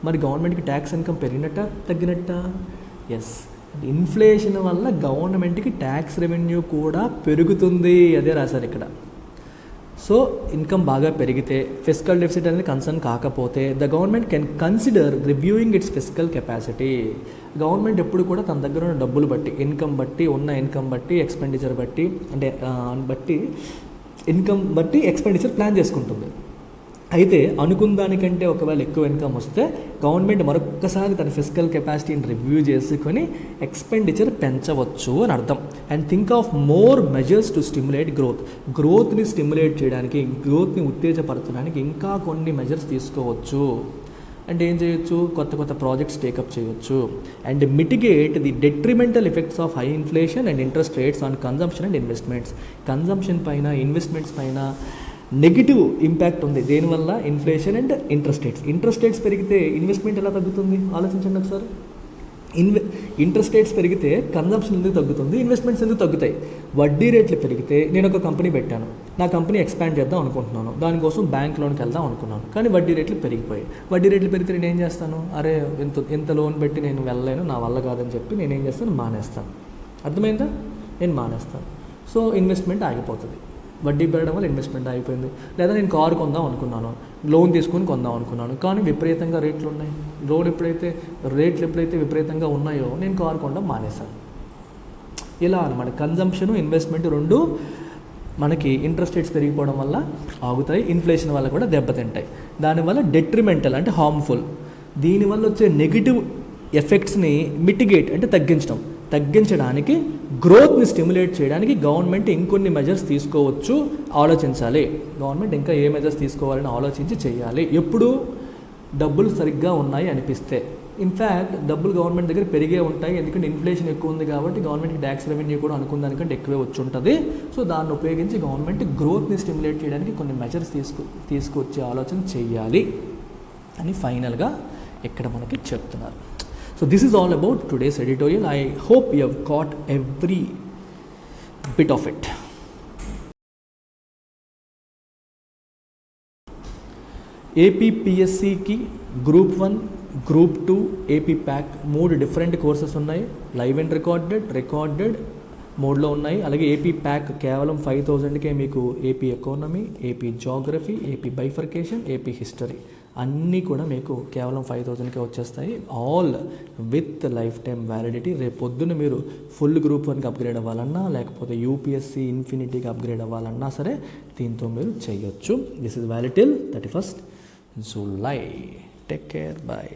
మరి గవర్నమెంట్కి ట్యాక్స్ ఇన్కమ్ పెరిగినట్ట తగ్గినట్ట? ఎస్, ఇన్ఫ్లేషన్ వల్ల గవర్నమెంట్కి ట్యాక్స్ రెవెన్యూ కూడా పెరుగుతుంది, అదే రాశారు ఇక్కడ. సో ఇన్కమ్ బాగా పెరిగితే ఫిస్కల్ డెఫిసిట్ అనేది కన్సర్న్ కాకపోతే the government can consider reviewing it's fiscal capacity. Government ఎప్పుడు కూడా తన దగ్గర ఉన్న డబ్బులు బట్టి, ఇన్కమ్ బట్టి ఎక్స్పెండిచర్ బట్టి, అంటే ఇన్కమ్ బట్టి ఎక్స్పెండిచర్ ప్లాన్ చేసుకుంటుంది. అయితే అనుకున్న దానికంటే ఒకవేళ ఎక్కువ ఇన్కమ్ వస్తే గవర్నమెంట్ మరొక్కసారి తన ఫిస్కల్ కెపాసిటీని రివ్యూ చేసుకొని ఎక్స్పెండిచర్ పెంచవచ్చు అని అర్థం. And think of more measures to stimulate గ్రోత్ని స్టిమ్యులేట్ చేయడానికి, గ్రోత్ని ఉత్తేజపరచడానికి ఇంకా కొన్ని మెజర్స్ తీసుకోవచ్చు. అంటే ఏం చేయొచ్చు, కొత్త ప్రాజెక్ట్స్ టేకప్ చేయొచ్చు. And mitigate the detrimental effects of high inflation and interest rates on consumption and investments. Consumption పైన, ఇన్వెస్ట్మెంట్స్ పైన నెగిటివ్ ఇంపాక్ట్ ఉంది. దేనివల్ల? ఇన్ఫ్లేషన్ అండ్ ఇంట్రెస్ట్ రేట్స్ పెరిగితే ఇన్వెస్ట్మెంట్ ఎలా తగ్గుతుంది ఆలోచించండి ఒకసారి. ఇంట్రెస్ట్ రేట్స్ పెరిగితే కన్జంప్షన్ ఎందుకు తగ్గుతుంది, ఇన్వెస్ట్మెంట్స్ ఎందుకు తగ్గుతాయి? వడ్డీ రేట్లు పెరిగితే, నేను ఒక కంపెనీ పెట్టాను, నా కంపెనీ ఎక్స్పాండ్ చేద్దాం అనుకుంటున్నాను, దానికోసం బ్యాంక్ లోన్కి వెళ్దాం అనుకున్నాను, కానీ వడ్డీ రేట్లు పెరిగిపోయాయి. వడ్డీ రేట్లు పెరిగితే నేను ఏం చేస్తాను, అరే ఎంత లోన్ పెట్టి నేను వెళ్ళలేను, నా వల్ల కాదని చెప్పి నేను ఏం చేస్తాను, మానేస్తాను. అర్థమైందా? నేను మానేస్తాను. సో ఇన్వెస్ట్మెంట్ ఆగిపోతుంది. వడ్డీ పెరగడం వల్ల ఇన్వెస్ట్మెంట్ అయిపోయింది. లేదా నేను కారు కొందాం అనుకున్నాను, లోన్ తీసుకొని కొందాం అనుకున్నాను, కానీ విపరీతంగా రేట్లు ఉన్నాయి. రేట్లు ఎప్పుడైతే విపరీతంగా ఉన్నాయో నేను కారు కొనడం మానేశాను. ఇలా అనమాట. కన్జంప్షన్, ఇన్వెస్ట్మెంట్ రెండు మనకి ఇంట్రెస్ట్ రేట్స్ పెరిగిపోవడం వల్ల ఆగుతాయి, ఇన్ఫ్లేషన్ వల్ల కూడా దెబ్బతింటాయి. దానివల్ల డెట్రిమెంటల్ అంటే హార్మ్ఫుల్. దీనివల్ల వచ్చే నెగిటివ్ ఎఫెక్ట్స్ని మిటిగేట్ అంటే తగ్గించడానికి, గ్రోత్ని స్టిమ్యులేట్ చేయడానికి గవర్నమెంట్ ఇంకొన్ని మెజర్స్ తీసుకోవచ్చు. ఆలోచించాలి, గవర్నమెంట్ ఇంకా ఏ మెజర్స్ తీసుకోవాలని ఆలోచించి చేయాలి. ఎప్పుడు డబ్బులు సరిగ్గా ఉన్నాయి అనిపిస్తే. ఇన్ఫ్యాక్ట్ డబ్బులు గవర్నమెంట్ దగ్గర పెరిగే ఉంటాయి, ఎందుకంటే ఇన్ఫ్లేషన్ ఎక్కువ ఉంది కాబట్టి గవర్నమెంట్కి ట్యాక్స్ రెవెన్యూ కూడా అనుకున్న దానికంటే ఎక్కువే వచ్చి ఉంటుంది. సో దాన్ని ఉపయోగించి గవర్నమెంట్ గ్రోత్ని స్టిమ్యులేట్ చేయడానికి కొన్ని మెజర్స్ తీసుకొచ్చే ఆలోచన చేయాలి అని ఫైనల్గా ఇక్కడ మనకి చెప్తున్నారు. So this is all about today's editorial. I hope you have caught every bit of it. ఏపీపీఎస్సికి group 1, group 2, AP pack 3 different courses ఉన్నాయి. లైవ్ అండ్ రికార్డెడ్ మోడ్లో ఉన్నాయి. అలాగే ఏపీ ప్యాక్ కేవలం 5,000కే మీకు AP economy, AP geography, AP bifurcation, AP history అన్నీ కూడా మీకు కేవలం 5,000కే వచ్చేస్తాయి. All with lifetime validity. రేపు పొద్దున్న మీరు ఫుల్ గ్రూప్ 1కి అప్గ్రేడ్ అవ్వాలన్నా, లేకపోతే యూపీఎస్సీ ఇన్ఫినిటీకి అప్గ్రేడ్ అవ్వాలన్నా సరే దీంతో మీరు చేయొచ్చు. This is valid till 31st July. Take care, bye.